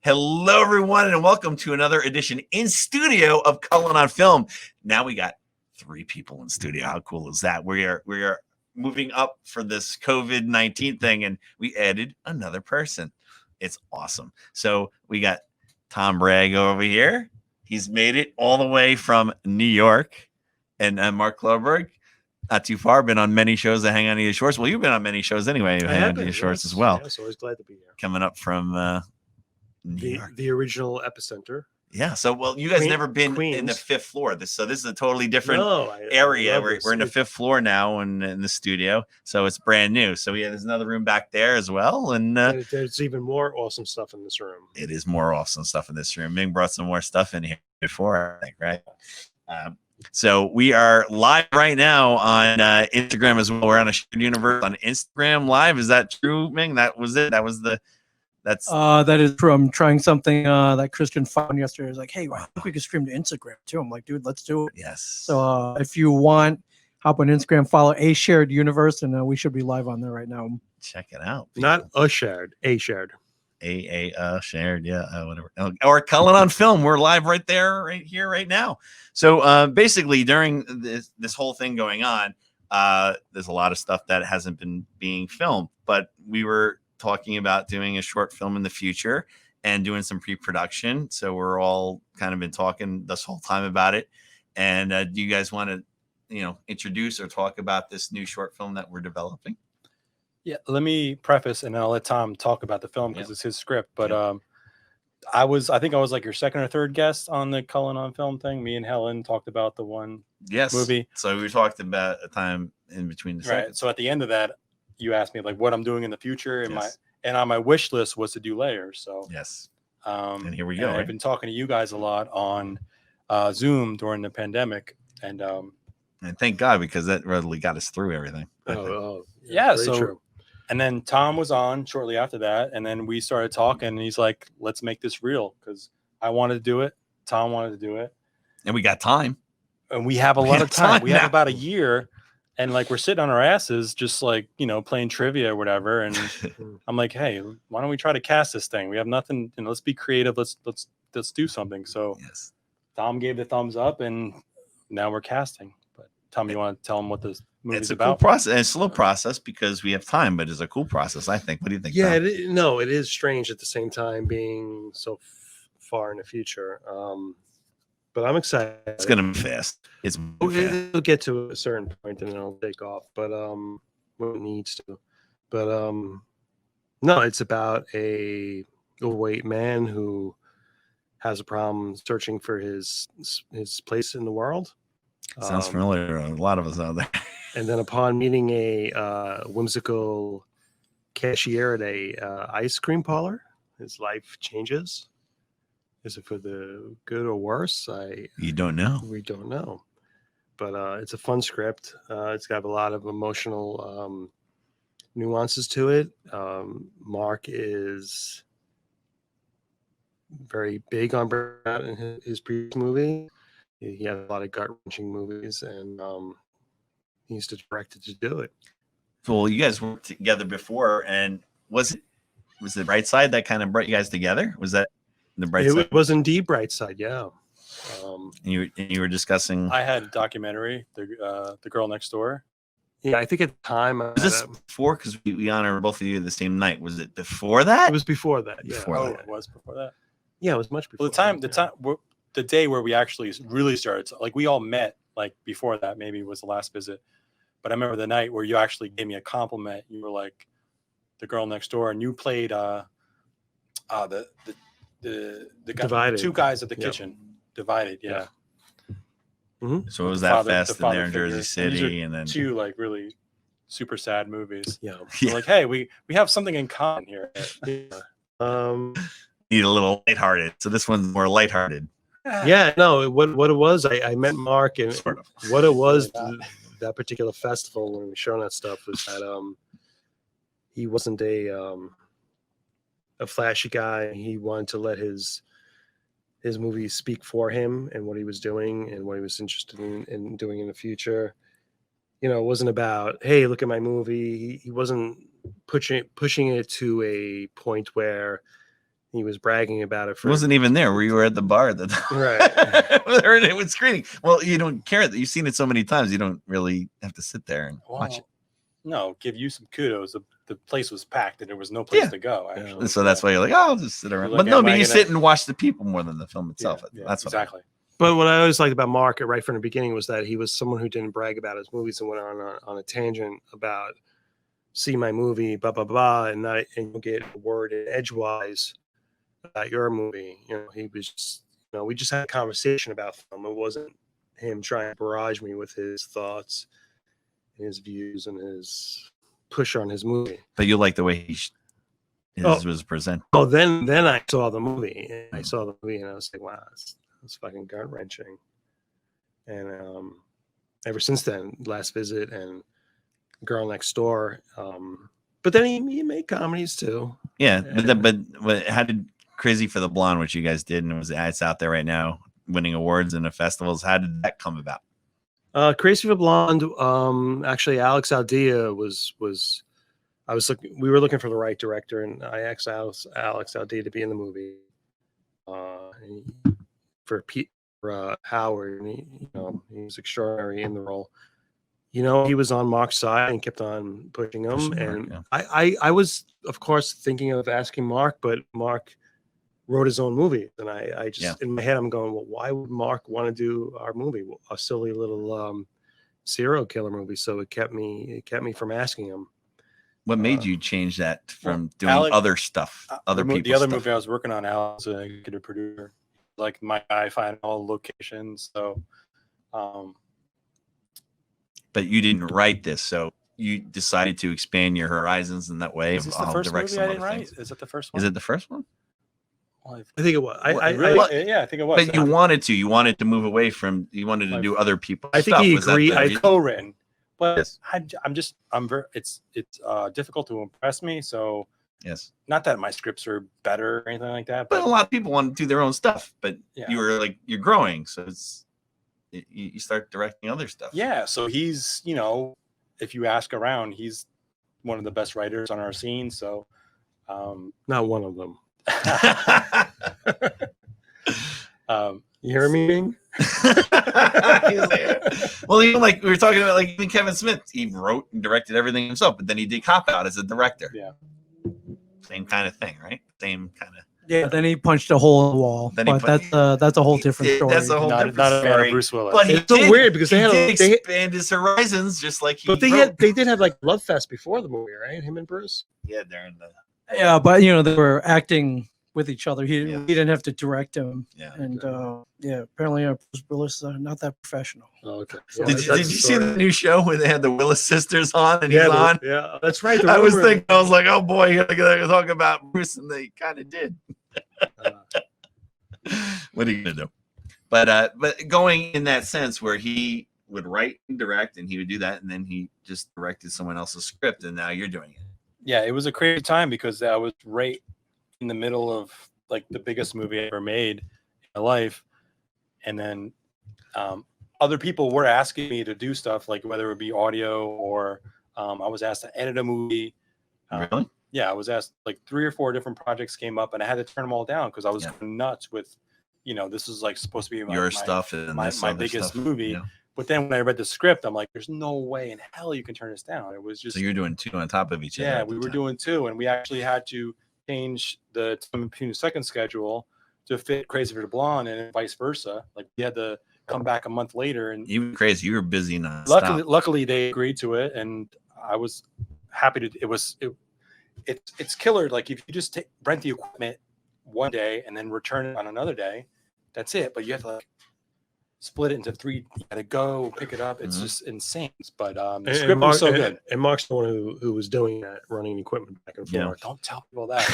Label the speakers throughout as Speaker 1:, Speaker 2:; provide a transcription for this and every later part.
Speaker 1: Hello, everyone, and welcome to another edition in studio of Cullen on Film. Now we got 3 people in studio. How cool is that? We are moving up for this COVID-19 thing, and we added another person. It's awesome. So we got Tom Bragg over here. He's made it all the way from New York, and Mark Clauburg. Not too far. Been on many shows that hang on to your shorts. Well, you've been on many shows anyway.
Speaker 2: I have been,
Speaker 1: your shorts as well.
Speaker 2: Yes, always glad to be here.
Speaker 1: Coming up from
Speaker 2: the original epicenter.
Speaker 1: Yeah. So, well, you guys never been in the 5th floor. This is a totally different area. We're in the 5th floor now in the studio. So it's brand new. So there's another room back there as well. And
Speaker 2: there's even more awesome stuff in this room.
Speaker 1: It is more awesome stuff in this room. Ming brought some more stuff in here before, I think, right? So we are live right now on Instagram as well. We're on a shared universe on Instagram Live. Is that true, Ming? That was it.
Speaker 3: That is true. I'm trying something that Christian found yesterday. He's like, hey, I think we could stream to Instagram too. I'm like, dude, let's do it.
Speaker 1: Yes.
Speaker 3: So if you want, hop on Instagram, follow A Shared Universe, and we should be live on there right now.
Speaker 1: Check it out.
Speaker 2: People. Not a shared, A shared.
Speaker 1: Shared, yeah, whatever. Or Cullen on Film. We're live right there, right here, right now. So basically, during this whole thing going on, there's a lot of stuff that hasn't been being filmed, but we were talking about doing a short film in the future and doing some pre-production. So we're all kind of been talking this whole time about it. And do you guys want to, introduce or talk about this new short film that we're developing?
Speaker 4: Yeah, let me preface and then I'll let Tom talk about the film because it's his script. But I think I was like your second or third guest on the Cullen on Film thing. Me and Helen talked about the one movie.
Speaker 1: So we talked about a time in between the seconds.
Speaker 4: Right. So at the end of that, you asked me like what I'm doing in the future, and on my wish list was to do layers. So
Speaker 1: yes, and here we go.
Speaker 4: I've been talking to you guys a lot on Zoom during the pandemic, and
Speaker 1: thank God because that really got us through everything.
Speaker 4: Yeah. So true. And then Tom was on shortly after that, and then we started talking, and he's like, "Let's make this real," because I wanted to do it, Tom wanted to do it,
Speaker 1: and we got time,
Speaker 4: and we have a lot of time. We have about a year. And like we're sitting on our asses, just like playing trivia or whatever. And I'm like, hey, why don't we try to cast this thing? We have nothing. Let's be creative. Let's do something. So Tom gave the thumbs up, and now we're casting. But Tom, you want to tell him what this movie's about?
Speaker 1: It's a cool process. And it's a slow process because we have time, but it's a cool process, I think. What do you think?
Speaker 2: Yeah, it is strange at the same time being so far in the future. But I'm excited.
Speaker 1: It's gonna be fast.
Speaker 2: It'll get to a certain point and then it'll take off. But when it needs to. But no, it's about a overweight man who has a problem searching for his place in the world.
Speaker 1: Sounds familiar. A lot of us out there.
Speaker 2: And then upon meeting a whimsical cashier at a ice cream parlor, his life changes. Is it for the good or worse?
Speaker 1: You don't know.
Speaker 2: We don't know. But it's a fun script. It's got a lot of emotional nuances to it. Mark is very big on Bragg in his previous movie. He had a lot of gut-wrenching movies, and he's directed to do it.
Speaker 1: Well, you guys worked together before, and was the Bright Side that kind of brought you guys together? Was that the Bright Side?
Speaker 2: It was indeed Bright Side, yeah.
Speaker 1: And you were discussing.
Speaker 4: I had a documentary, the Girl Next Door.
Speaker 2: Yeah, I think at the time.
Speaker 1: Was this before? Because we honor both of you the same night. Was it before that?
Speaker 2: It was before that. Yeah.
Speaker 4: It was before that.
Speaker 2: Yeah, it was much before.
Speaker 4: Well, the day where we actually really started. So, like we all met like before that. Maybe was the last visit. But I remember the night where you actually gave me a compliment. You were like, "The Girl Next Door," and you played the
Speaker 2: Divided.
Speaker 4: 2 guys at the kitchen. Divided, yeah.
Speaker 1: Mm-hmm. So it was that fest in there in Jersey City, and then
Speaker 4: 2 like really super sad movies.
Speaker 2: Yeah.
Speaker 4: So like, hey, we have something in common here.
Speaker 1: Need a little lighthearted. So this one's more lighthearted.
Speaker 2: Yeah, no. What it was, I met Mark, and
Speaker 1: sort of.
Speaker 2: What it was that particular festival when we were showing that stuff was that he wasn't a flashy guy. He wanted to let his movies speak for him and what he was doing and what he was interested in doing in the future. It wasn't about, hey, look at my movie. He wasn't pushing it to a point where he was bragging about it.
Speaker 1: It wasn't even there. Where you were at the bar at the time.
Speaker 2: Right.
Speaker 1: It was screening. Well, you don't care. You've seen it so many times. You don't really have to sit there and watch it.
Speaker 4: No, give you some kudos. The place was packed and there was no place to go. Actually,
Speaker 1: so that's why you're like, oh, I'll just sit around. But no, but you sit and watch the people more than the film itself. That's
Speaker 4: exactly.
Speaker 2: But what I always liked about Mark right from the beginning was that he was someone who didn't brag about his movies and went on a tangent about see my movie, blah blah blah, and you'll get a word edgewise about your movie. He was just, we just had a conversation about film. It wasn't him trying to barrage me with his thoughts, his views, and his push on his movie.
Speaker 1: But you like the way his was presented.
Speaker 2: Oh, then I saw the movie. And I saw the movie and I was like, wow, it's fucking gut wrenching. And ever since then, Last Visit and Girl Next Door. But then he made comedies too.
Speaker 1: Yeah, but how did Crazy for the Blonde, which you guys did, and it's out there right now, winning awards and the festivals? How did that come about?
Speaker 2: Crazy for the Blonde. Actually, Alex Aldea we were looking for the right director, and I asked Alex Aldea to be in the movie for Howard, and he was extraordinary in the role. He was on Mark's side and kept on pushing him. And I was, of course, thinking of asking Mark, but Mark wrote his own movie. And I just, in my head, I'm going, well, why would Mark want to do our movie? A silly little serial killer movie. So it kept me from asking him.
Speaker 1: What made you change that from doing other stuff, other people?
Speaker 4: The other movie I was working on, Alex, an executive producer, like my guy, find all locations. So,
Speaker 1: but you didn't write this, so you decided to expand your horizons in that way.
Speaker 4: Is this the first movie I didn't write? Is it the first one?
Speaker 1: Is it the first one?
Speaker 2: Well, I think it was.
Speaker 4: Yeah, I think it was.
Speaker 1: But you wanted to move away from. You wanted to do other people's stuff.
Speaker 2: I think he agreed.
Speaker 4: I co-written, but yes. I'm very. It's difficult to impress me. So
Speaker 1: yes,
Speaker 4: not that my scripts are better or anything like that.
Speaker 1: But a lot of people want to do their own stuff. But you were like, you're growing, so you start directing other stuff.
Speaker 4: Yeah. So he's, if you ask around, he's one of the best writers on our scene. So,
Speaker 2: not one of them. You hear me? Bing?
Speaker 1: Well, even like we were talking about, like even Kevin Smith, he wrote and directed everything himself, but then he did Cop Out as a director.
Speaker 4: Yeah.
Speaker 1: Same kind of thing, right? Same kind of.
Speaker 3: Yeah, then he punched a hole in the wall. But that's a whole different story.
Speaker 1: That's a whole different story.
Speaker 4: Bruce Willis.
Speaker 1: But
Speaker 2: it's so weird because they
Speaker 1: expand his horizons just like he.
Speaker 2: But they did have like Love Fest before the movie, right? Him and Bruce.
Speaker 1: Yeah, during the.
Speaker 3: Yeah, but they were acting with each other. He didn't have to direct him.
Speaker 1: Yeah.
Speaker 3: And apparently Bruce Willis not that professional.
Speaker 2: Oh, okay.
Speaker 1: So did you see the new show where they had the Willis sisters on and he's on?
Speaker 2: Yeah, that's right.
Speaker 1: I was like, oh boy, you're gonna talk about Bruce, and they kind of did. What are you gonna do? But going in that sense where he would write and direct, and he would do that, and then he just directed someone else's script, and now you're doing it.
Speaker 4: Yeah, it was a crazy time because I was right in the middle of like the biggest movie I ever made in my life, and then other people were asking me to do stuff, like whether it be audio or I was asked to edit a movie.
Speaker 1: Really?
Speaker 4: Yeah, I was asked, like 3 or 4 different projects came up, and I had to turn them all down because I was going nuts with, this is like supposed to be
Speaker 1: your stuff and
Speaker 4: my biggest movie. Yeah. But then when I read the script, I'm like, there's no way in hell you can turn this down. It was just.
Speaker 1: So you're doing 2 on top of each other.
Speaker 4: Yeah, we were doing 2, and we actually had to change the time between the second schedule to fit Crazy for the Blonde and vice versa. Like we had to come back a month later, and
Speaker 1: you were crazy. You were busy now.
Speaker 4: Luckily, they agreed to it, and I was happy to. It's killer. Like if you just rent the equipment one day and then return it on another day, that's it. But you have to like split it into 3. You got to go pick it up. It's just insane. But the script was so good.
Speaker 2: And Mark's the one who was doing that, running equipment back and forth.
Speaker 4: Yeah, don't tell people that.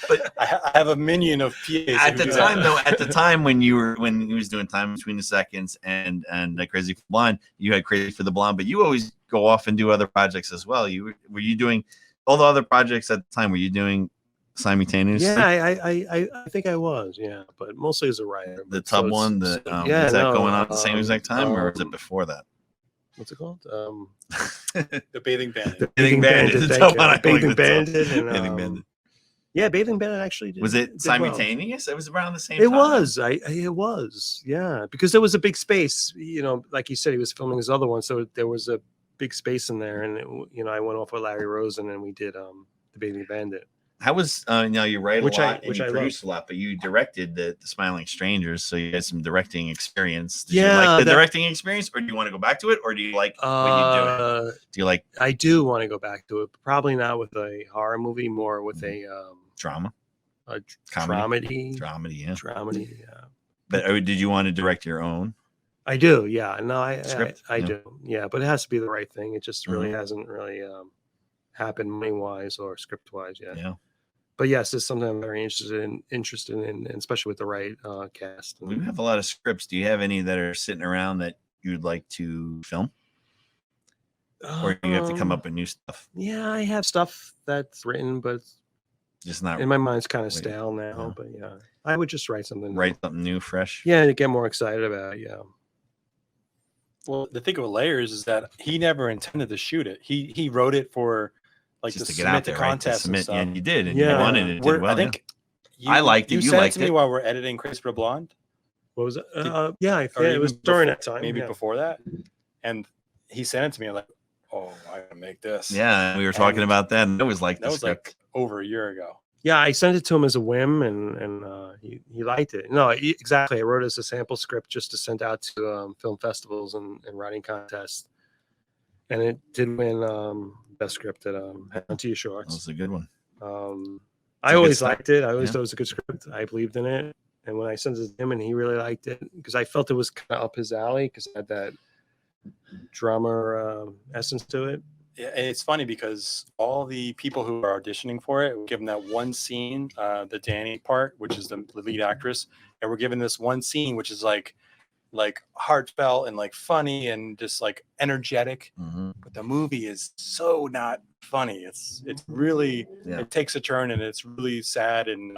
Speaker 4: But I have a minion of PAs.
Speaker 1: At the time when he was doing Time Between the Seconds and Crazy for the Blonde, you had Crazy for the Blonde, but you always go off and do other projects as well. Were you doing all the other projects at the time? Were you doing simultaneously?
Speaker 2: Yeah, I think I was. Yeah, but mostly as a writer.
Speaker 1: The tub one. Is that going on at the same exact time, or is it before that?
Speaker 2: What's it called?
Speaker 4: The Bathing Bandit.
Speaker 2: The Bathing Bandit. Bathing Bandit. Yeah, Bathing Bandit actually did.
Speaker 1: Was it
Speaker 2: did well.
Speaker 1: simultaneous? It was around the same
Speaker 2: It
Speaker 1: time.
Speaker 2: was. It was. Yeah, because there was a big space. You know, like you said, he was filming his other one, so there was a big space in there, and you know, I went off with Larry Rosen, and we did the Bathing Bandit.
Speaker 1: How was you write
Speaker 2: Which
Speaker 1: a
Speaker 2: I-
Speaker 1: lot and
Speaker 2: which
Speaker 1: you
Speaker 2: I
Speaker 1: produce a lot, but you directed the Smiling Strangers, so you had some directing experience. Did you
Speaker 2: Yeah,
Speaker 1: like the
Speaker 2: that-
Speaker 1: directing experience, or do you want to go back to it, or do you like what you do? Do you like
Speaker 2: I do want to go back to it. Probably not with a horror movie, more with a
Speaker 1: drama,
Speaker 2: comedy,
Speaker 1: dramedy? Yeah.
Speaker 2: dramedy. Yeah.
Speaker 1: But did you want to direct your own?
Speaker 2: I do. Yeah. No, I
Speaker 1: Script?
Speaker 2: I
Speaker 1: Yeah.
Speaker 2: do. Yeah, but it has to be the right thing. It just really
Speaker 1: Mhm.
Speaker 2: hasn't really happened money wise or script wise yet.
Speaker 1: Yeah.
Speaker 2: But yes, it's something I'm very interested in, and especially with the right cast.
Speaker 1: We have a lot of scripts. Do you have any that are sitting around that you'd like to film, or do you have to come up with new stuff?
Speaker 2: Yeah, I have stuff that's written, but
Speaker 1: Just not
Speaker 2: in my mind's kind of
Speaker 1: Wait,
Speaker 2: stale now.
Speaker 1: yeah.
Speaker 2: But yeah, I would just write something. new.
Speaker 1: write something new, fresh.
Speaker 2: Yeah, to get more excited about it. Yeah.
Speaker 4: Well, the thing with Layers is that he never intended to shoot it. He wrote it for like
Speaker 1: Just
Speaker 4: to
Speaker 1: to get out
Speaker 4: submit to
Speaker 1: there, right? To
Speaker 4: contest and
Speaker 1: submit,
Speaker 4: stuff.
Speaker 1: yeah, and you did, and
Speaker 2: Yeah.
Speaker 1: you won it. It did well.
Speaker 4: I think
Speaker 1: I liked it, you
Speaker 4: sent
Speaker 1: liked
Speaker 4: it to me
Speaker 1: it.
Speaker 4: while we're editing Christopher Blonde,
Speaker 2: What was it?
Speaker 4: Did-
Speaker 2: Yeah,
Speaker 4: or
Speaker 2: it was
Speaker 4: even
Speaker 2: during
Speaker 4: before-
Speaker 2: that time.
Speaker 4: maybe
Speaker 2: yeah.
Speaker 4: before that, and he sent it to me. I'm like, oh, I gotta make this.
Speaker 1: Yeah, we were talking
Speaker 4: And
Speaker 1: about that, and it was like
Speaker 4: that
Speaker 1: the
Speaker 4: was
Speaker 1: script.
Speaker 4: like over a year ago.
Speaker 2: Yeah, I sent it to him as a whim, and he liked it. No, exactly. I wrote it as a sample script just to send out to film festivals and writing contests, and it did win best script at Onto Your
Speaker 1: That
Speaker 2: Shorts.
Speaker 1: was a good one.
Speaker 2: I
Speaker 1: a good
Speaker 2: always
Speaker 1: start.
Speaker 2: liked it. I always
Speaker 1: Yeah.
Speaker 2: thought it was a good script. I believed in it, and when I sent it to him, and he really liked it because I felt it was kind of up his alley because it had that drama essence to it.
Speaker 4: Yeah, and it's funny because all the people who are auditioning for it, we're given that one scene, the Danny part, which is the lead actress, and we're given this one scene, which is like heartfelt and like funny and just like energetic.
Speaker 1: Mhm.
Speaker 4: But the movie is so not funny. It's really
Speaker 1: Yeah.
Speaker 4: it takes a turn and it's really sad and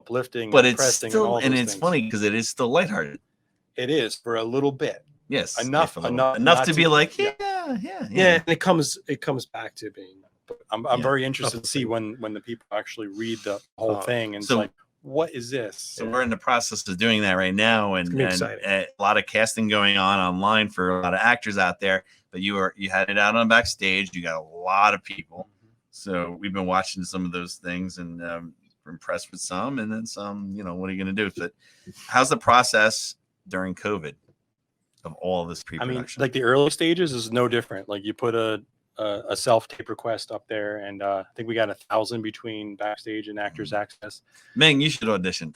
Speaker 4: uplifting,
Speaker 1: But
Speaker 4: and
Speaker 1: it's
Speaker 4: depressing,
Speaker 1: still,
Speaker 4: all
Speaker 1: and
Speaker 4: those
Speaker 1: it's
Speaker 4: things.
Speaker 1: funny because it is still lighthearted.
Speaker 4: It is for a little bit.
Speaker 1: Yes,
Speaker 4: Enough-
Speaker 1: if a little-
Speaker 4: enough
Speaker 1: enough
Speaker 4: not
Speaker 1: to be
Speaker 4: to-
Speaker 1: like,
Speaker 4: yeah.
Speaker 2: Yeah, and it comes back to being.
Speaker 4: I'm
Speaker 1: Yeah.
Speaker 4: very interested to see
Speaker 2: Uplifting.
Speaker 4: when the people actually read the whole thing and
Speaker 1: so-
Speaker 4: it's like, what is this?
Speaker 1: So we're in the process of doing that right now, and,
Speaker 2: gonna be
Speaker 1: and
Speaker 2: exciting.
Speaker 1: a lot of casting going on online for a lot of actors out there. But you had it out on backstage. You got a lot of people. So we've been watching some of those things, and we're impressed with some, and then some. You know, what are you going to do? But how's the process during COVID of all this
Speaker 4: I
Speaker 1: pre-production?
Speaker 4: mean, like the early stages is no different. Like you put a self tape request up there, and I think we got 1,000 between backstage and actors access.
Speaker 1: Ming, you should audition.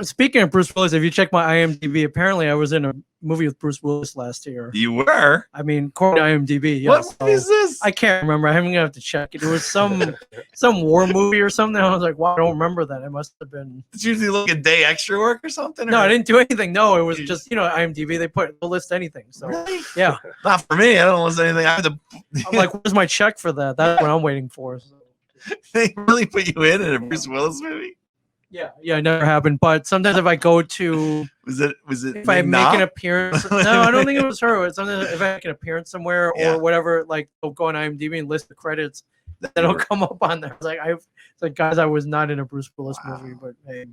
Speaker 3: Speaking of Bruce Willis, if you check my IMDb, apparently I was in a movie with Bruce Willis last year.
Speaker 1: You were.
Speaker 3: I mean, according to IMDb, yeah.
Speaker 1: What
Speaker 3: so
Speaker 1: is this?
Speaker 3: I can't remember. I'm gonna have to check it. It was some war movie or something. I was like, wow, I don't remember that. It must have been.
Speaker 1: It's usually like a day extra work or something.
Speaker 3: No,
Speaker 1: or-
Speaker 3: I didn't do anything. No, it was just IMDb. They'll list anything. So
Speaker 1: Really?
Speaker 3: yeah,
Speaker 1: Not for me. I don't list anything. I have to.
Speaker 3: I'm like, where's my check for that? That's what I'm waiting for. So,
Speaker 1: They really put you in a Bruce Willis movie?
Speaker 3: yeah, it never happened. But sometimes if I go to,
Speaker 1: Was it?
Speaker 3: if I
Speaker 1: Ming
Speaker 3: make
Speaker 1: Na?
Speaker 3: an appearance, no, I don't think it was her. It's something if I make an appearance somewhere
Speaker 1: Yeah.
Speaker 3: or whatever, like they'll go on IMDb and list the credits.
Speaker 1: That
Speaker 3: That'll
Speaker 1: you were-
Speaker 3: come up on there. It's like, guys, I was not in a Bruce Willis
Speaker 1: Wow.
Speaker 3: movie, but hey.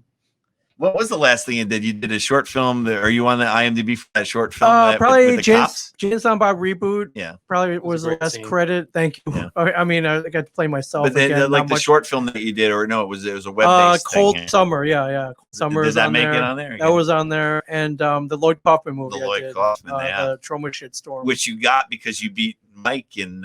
Speaker 1: What was the last thing you did? You did a short film. Are you on the IMDb for that short film? With
Speaker 3: Probably
Speaker 1: the cops?
Speaker 3: James on Bob reboot.
Speaker 1: Yeah.
Speaker 3: Probably
Speaker 4: was a
Speaker 3: was the
Speaker 4: great
Speaker 3: last
Speaker 4: scene.
Speaker 3: credit. Thank you.
Speaker 1: Yeah.
Speaker 3: I mean, I got to play myself
Speaker 1: But then,
Speaker 3: again.
Speaker 1: like
Speaker 3: not
Speaker 1: the
Speaker 3: much.
Speaker 1: short film that you did, or no, it was a web-based
Speaker 3: Cold
Speaker 1: thing.
Speaker 3: Summer. Yeah. Cold Summer
Speaker 1: Did
Speaker 3: is
Speaker 1: that
Speaker 3: on
Speaker 1: make
Speaker 3: there.
Speaker 1: it on there?
Speaker 3: That was on there, and the Lloyd Kaufman movie.
Speaker 1: The
Speaker 3: I
Speaker 1: Lloyd
Speaker 3: did,
Speaker 1: Kaufman, yeah.
Speaker 3: the Trauma Shitstorm.
Speaker 1: Which you got because you beat Mike in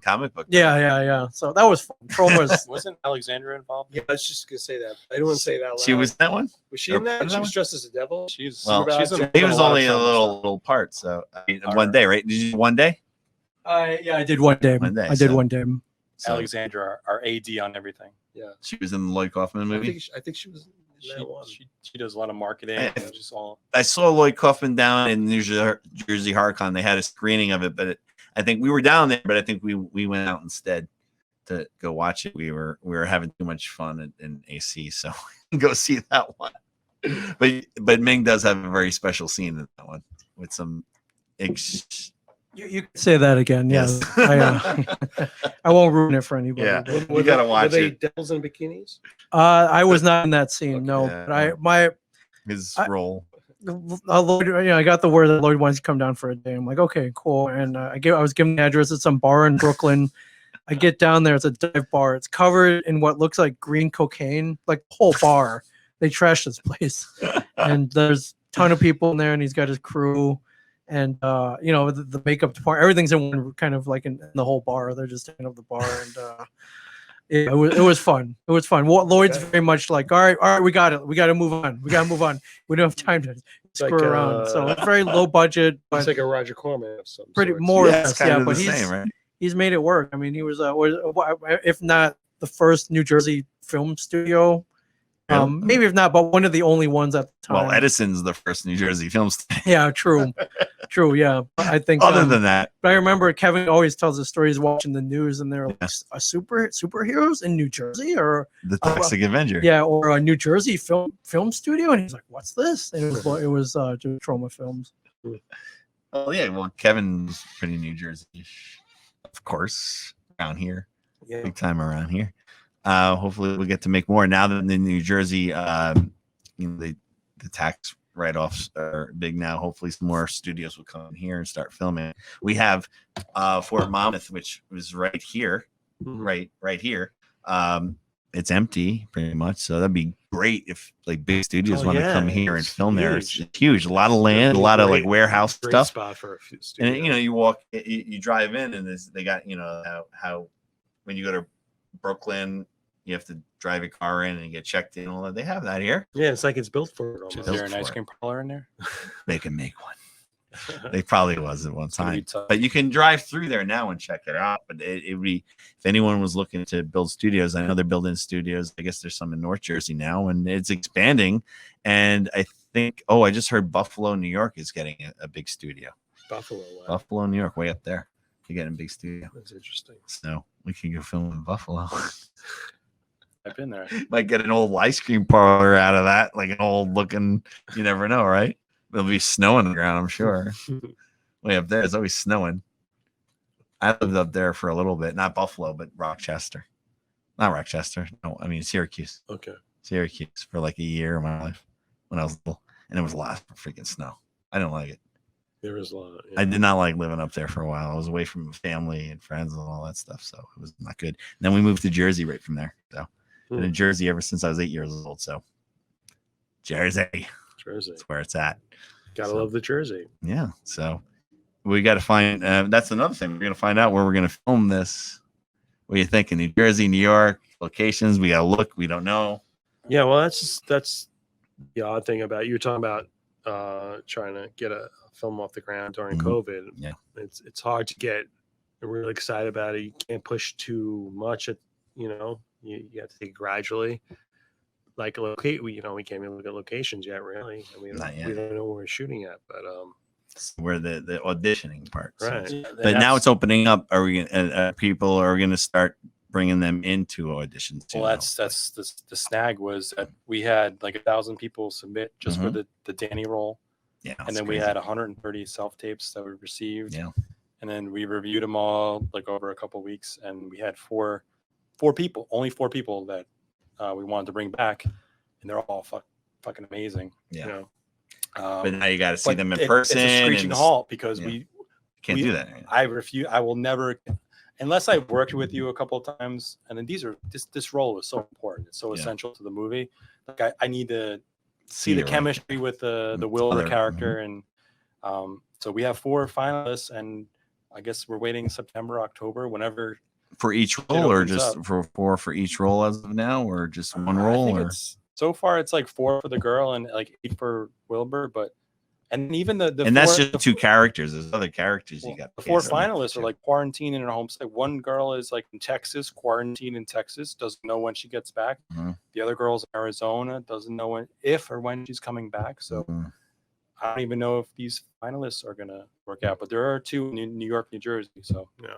Speaker 1: comic book.
Speaker 3: Yeah. So that was fun. Trauma's.
Speaker 4: Wasn't Alexandra involved?
Speaker 2: Yeah, I was just gonna say that. I didn't want to say that loud.
Speaker 1: She was that one.
Speaker 2: Was she in that?
Speaker 1: Or-
Speaker 2: She was dressed as a devil.
Speaker 4: She's
Speaker 1: Well,
Speaker 4: she's in
Speaker 1: he was
Speaker 4: lot of
Speaker 1: only a
Speaker 4: Trauma
Speaker 1: little part. So I mean,
Speaker 4: All
Speaker 1: one
Speaker 4: right.
Speaker 1: day, right? Did you do one day?
Speaker 3: I did one day.
Speaker 1: One day,
Speaker 3: I did
Speaker 1: so-
Speaker 3: one day.
Speaker 1: So
Speaker 4: Alexandra, our AD on everything.
Speaker 2: Yeah,
Speaker 1: she was in the Lloyd Kaufman movie.
Speaker 2: I think she was in
Speaker 4: She,
Speaker 2: that one.
Speaker 4: she does a lot of marketing
Speaker 1: Hey.
Speaker 4: and just all.
Speaker 1: I saw Lloyd Kaufman down in New Jersey HorrorCon. They had a screening of it, but I think we were down there. But I think we went out instead to go watch it. We were having too much fun in AC, so go see that one. But Ming does have a very special scene in that one with some
Speaker 3: You can say that again.
Speaker 1: Yes.
Speaker 3: I won't ruin it for anybody.
Speaker 1: Yeah.
Speaker 3: but-
Speaker 1: You gotta watch
Speaker 2: Were they
Speaker 1: it.
Speaker 2: devils in bikinis?
Speaker 3: I was not in that scene,
Speaker 2: Okay.
Speaker 3: no.
Speaker 1: Yeah.
Speaker 3: But
Speaker 1: His
Speaker 3: I-
Speaker 1: role.
Speaker 3: Lloyd, I got the word that Lloyd wants to come down for a day. I'm like, okay, cool. And I was given the address at some bar in Brooklyn. I get down there. It's a dive bar. It's covered in what looks like green cocaine, like the whole bar. They trashed this place, and there's a ton of people in there, and he's got his crew, and the makeup department, everything's in one kind of like in the whole bar. They're just taking up the bar, and it was fun. It was fun. Lloyd's very much like, all right, we got it. We got to move on. We don't have time to screw
Speaker 2: like,
Speaker 3: around. So it's very low budget, but
Speaker 2: It's like a Roger Corman of some
Speaker 3: pretty
Speaker 2: sorts.
Speaker 3: more or
Speaker 1: Yeah, it's
Speaker 3: less.
Speaker 1: kind
Speaker 3: Yeah,
Speaker 1: of
Speaker 3: but
Speaker 1: the same, right?
Speaker 3: he's made it work. I mean, he was if not the first New Jersey film studio. Maybe if not, but one of the only ones at the time.
Speaker 1: Well, Edison's the first New Jersey film studio.
Speaker 3: Yeah, true. Yeah, but I think.
Speaker 1: Other than that,
Speaker 3: but I remember Kevin always tells the stories watching the news, and they're like, superheroes in New Jersey, or
Speaker 1: the Toxic Avenger.
Speaker 3: yeah, or a New Jersey film studio, and he's like, "What's this?" And it was just Trauma Films.
Speaker 1: Oh yeah, well, Kevin's pretty New Jersey-ish, of course, around here,
Speaker 2: Yeah.
Speaker 1: big time around here. Hopefully, we'll get to make more now that in New Jersey, the tax write-offs are big now. Hopefully, some more studios will come in here and start filming. We have Fort Monmouth, which was right here, right here. It's empty pretty much, so that'd be great if like big studios want to come here and film there. It's huge, a lot of land, a lot of like warehouse
Speaker 2: Great
Speaker 1: stuff.
Speaker 2: spot for a few studios.
Speaker 1: And you walk, you drive in, and they got how when you go to Brooklyn, you have to drive your car in and get checked in. All that they have that here.
Speaker 2: Yeah, it's like it's built for it.
Speaker 4: Is
Speaker 2: Almost.
Speaker 4: there an ice cream parlor in there?
Speaker 1: They can make one. They probably was at one
Speaker 4: It's gonna
Speaker 1: time,
Speaker 4: be tough.
Speaker 1: but you can drive through there now and check it out. But it would be, if anyone was looking to build studios, I know they're building studios. I guess there's some in North Jersey now, and it's expanding. And I think, I just heard Buffalo, New York is getting a big studio.
Speaker 2: Buffalo. Wow.
Speaker 1: Buffalo, New York, way up there. You're getting a big studio.
Speaker 2: That's interesting.
Speaker 1: So we can go film in Buffalo.
Speaker 4: I've been there.
Speaker 1: Might get an old ice cream parlor out of that, like an old looking, you never know, right? There'll be snow on the ground, I'm sure. Way up there, it's always snowing. I lived up there for a little bit, not Buffalo, but Rochester. Not Rochester. No, I mean Syracuse.
Speaker 2: Okay.
Speaker 1: Syracuse for like a year of my life when I was little. And it was a lot of freaking snow. I didn't like it.
Speaker 2: There was a lot.
Speaker 1: I did not like living up there for a while. I was away from family and friends and all that stuff. So it was not good. And then we moved to Jersey right from there. So been in Jersey ever since I was 8 years old. So Jersey. That's where it's at.
Speaker 2: Gotta love the Jersey.
Speaker 1: Yeah. So we got to find, that's another thing. We're going to find out where we're going to film this. What do you think? In New Jersey, New York, locations? We got to look. We don't know.
Speaker 2: Yeah. Well, that's the odd thing about you were talking about trying to get a film off the ground during COVID.
Speaker 1: Yeah.
Speaker 2: It's hard to get really excited about it. You can't push too much you have to take it gradually. Like we can't even look at locations yet, really. I mean, we don't know where we're shooting at, but
Speaker 1: where the auditioning part.
Speaker 2: Right.
Speaker 1: So. But now it's opening up. Are we people are going to start bringing them into auditions?
Speaker 4: Well, that's the snag was that we had like 1,000 people submit just for the Danny role. Yeah. And then we had 130 self tapes that we received. Yeah. And then we reviewed them all like over a couple of weeks, and we had only four people that we wanted to bring back, and they're all fucking amazing. Yeah.
Speaker 1: But now you got to see them in person.
Speaker 4: It's a screeching halt because we
Speaker 1: can't do that.
Speaker 4: I refuse. I will never, unless I've worked with you a couple of times. And then this role is so important. It's so essential to the movie. Like I need to see the chemistry with the will of the character, and so we have 4 finalists, and I guess we're waiting September, October, whenever. For each role, or just for each role as of now, or just one role? Or so far, it's like 4 for the girl and like 8 for Wilbur. And even the
Speaker 1: and that's just 2 characters. There's other characters you got.
Speaker 4: The 4 finalists are like quarantined in her home. Like one girl is like in Texas, quarantined in Texas, doesn't know when she gets back. The other girl's in Arizona, doesn't know if or when she's coming back. So I don't even know if these finalists are gonna work out. But there are 2 in New York, New Jersey. So yeah.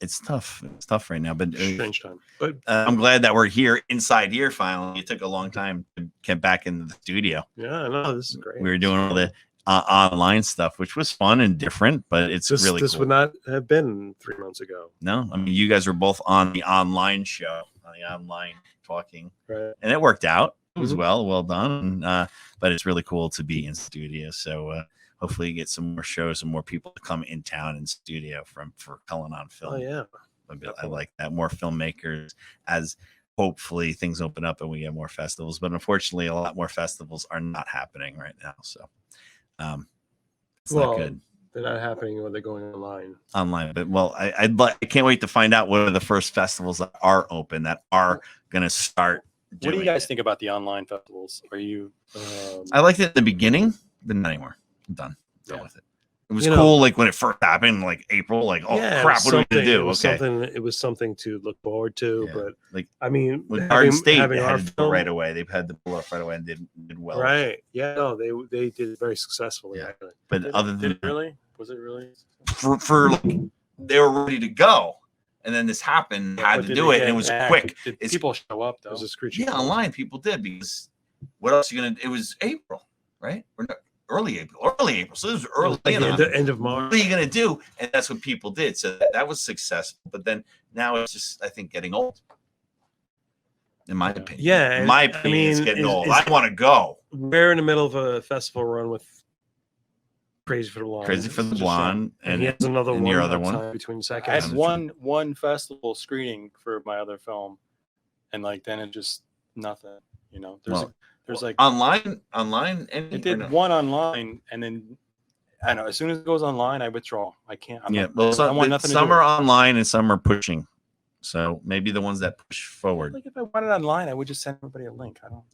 Speaker 4: It's tough. It's tough right now, but
Speaker 2: strange time. But
Speaker 1: I'm glad that we're here inside here finally. It took a long time to get back into the studio.
Speaker 2: Yeah, no, this is great.
Speaker 1: We were doing all the online stuff, which was fun and different, but it's really
Speaker 2: this
Speaker 1: cool.
Speaker 2: would not have been 3 months ago.
Speaker 1: No, I mean, you guys were both on the online show, on the online talking,
Speaker 2: Right.
Speaker 1: and it worked out. It was
Speaker 2: Mhm.
Speaker 1: well done. But it's really cool to be in studio. So hopefully you get some more shows and more people to come in town in studio for Cullen on Film.
Speaker 2: Oh yeah.
Speaker 1: I like that. More filmmakers as hopefully things open up and we get more festivals. But unfortunately, a lot more festivals are not happening right now. So it's not good.
Speaker 2: They're not happening when they're going online.
Speaker 1: But I can't wait to find out what are the first festivals that are open that are going to start.
Speaker 4: What do you guys think about the online festivals? Are you?
Speaker 1: I liked it at the beginning, but not anymore. I'm done with it. It was
Speaker 2: You
Speaker 1: cool,
Speaker 2: know,
Speaker 1: like when it first happened, like April. Like, oh
Speaker 2: Yeah, it
Speaker 1: crap,
Speaker 2: was
Speaker 1: what are we gonna do?
Speaker 2: something- It was something to look forward to.
Speaker 1: Yeah.
Speaker 2: But
Speaker 1: Like
Speaker 2: I mean,
Speaker 1: with Garden State, they
Speaker 2: having our
Speaker 1: had to do it
Speaker 2: film,
Speaker 1: right away. They've had to pull off right away and did well.
Speaker 2: right? Yeah, no, they did very successfully.
Speaker 1: Yeah.
Speaker 2: Actually.
Speaker 1: But
Speaker 4: Did
Speaker 1: other
Speaker 4: it
Speaker 1: than
Speaker 4: really, was it really?
Speaker 1: for like, they were ready to go, and then this happened. Had
Speaker 4: But
Speaker 1: to
Speaker 4: did
Speaker 1: do
Speaker 4: they
Speaker 1: it,
Speaker 4: get
Speaker 1: and it was
Speaker 4: back?
Speaker 1: quick.
Speaker 4: Did
Speaker 1: It's-
Speaker 4: people show up
Speaker 2: It
Speaker 4: though?
Speaker 2: was a screeching.
Speaker 1: Yeah, online people did because what else are you gonna? It was April, right? We're not early April. So it was early.
Speaker 2: Like
Speaker 1: on.
Speaker 2: the end of
Speaker 1: What
Speaker 2: March.
Speaker 1: are you gonna do? And that's what people did. So that was successful. But then now it's just, I think, getting old. In my opinion.
Speaker 2: Yeah,
Speaker 1: In my
Speaker 2: I
Speaker 1: opinion, it's
Speaker 2: mean,
Speaker 1: getting
Speaker 2: is-
Speaker 1: old.
Speaker 2: is-
Speaker 1: I want to go.
Speaker 2: We're in the middle of a festival run with Crazy for the Blonde.
Speaker 1: Crazy for the
Speaker 2: Just,
Speaker 1: Blonde,
Speaker 2: and he has another
Speaker 1: and
Speaker 2: one.
Speaker 1: your other
Speaker 2: next
Speaker 1: one.
Speaker 2: time between
Speaker 4: I
Speaker 2: seconds.
Speaker 4: had
Speaker 1: That's
Speaker 4: one festival screening for my other film, and like then it just nothing. You know, there's like
Speaker 1: online, and
Speaker 4: it did one online, and then I know as soon as it goes online, I withdraw. I can't. I'm
Speaker 1: Yeah,
Speaker 4: not,
Speaker 1: well,
Speaker 4: I want nothing to do
Speaker 1: some
Speaker 4: with
Speaker 1: are
Speaker 4: it.
Speaker 1: online and some are pushing. So maybe the ones that push forward.
Speaker 4: Like if I wanted online, I would just send everybody a link. I don't.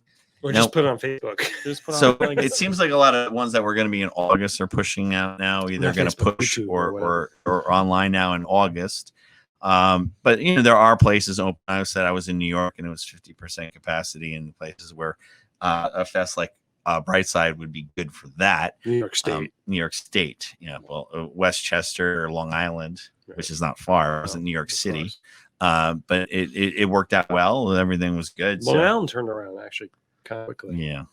Speaker 2: Or
Speaker 1: No.
Speaker 2: just put it on Facebook.
Speaker 4: Just put on
Speaker 1: So
Speaker 4: like,
Speaker 1: it seems like a lot of ones that were going to be in August are pushing out now. Either
Speaker 2: Yeah,
Speaker 1: going to
Speaker 2: Facebook,
Speaker 1: push
Speaker 2: YouTube,
Speaker 1: or online now in August. But there are places open. I said I was in New York and it was 50% capacity in places where a fest like Brightside would be good for that.
Speaker 2: New York State.
Speaker 1: New York State, well, Westchester or Long Island, which is not far. It was in New York City, but it worked out well. Everything was good.
Speaker 2: Long Island turned around actually kind of quickly.
Speaker 1: Yeah,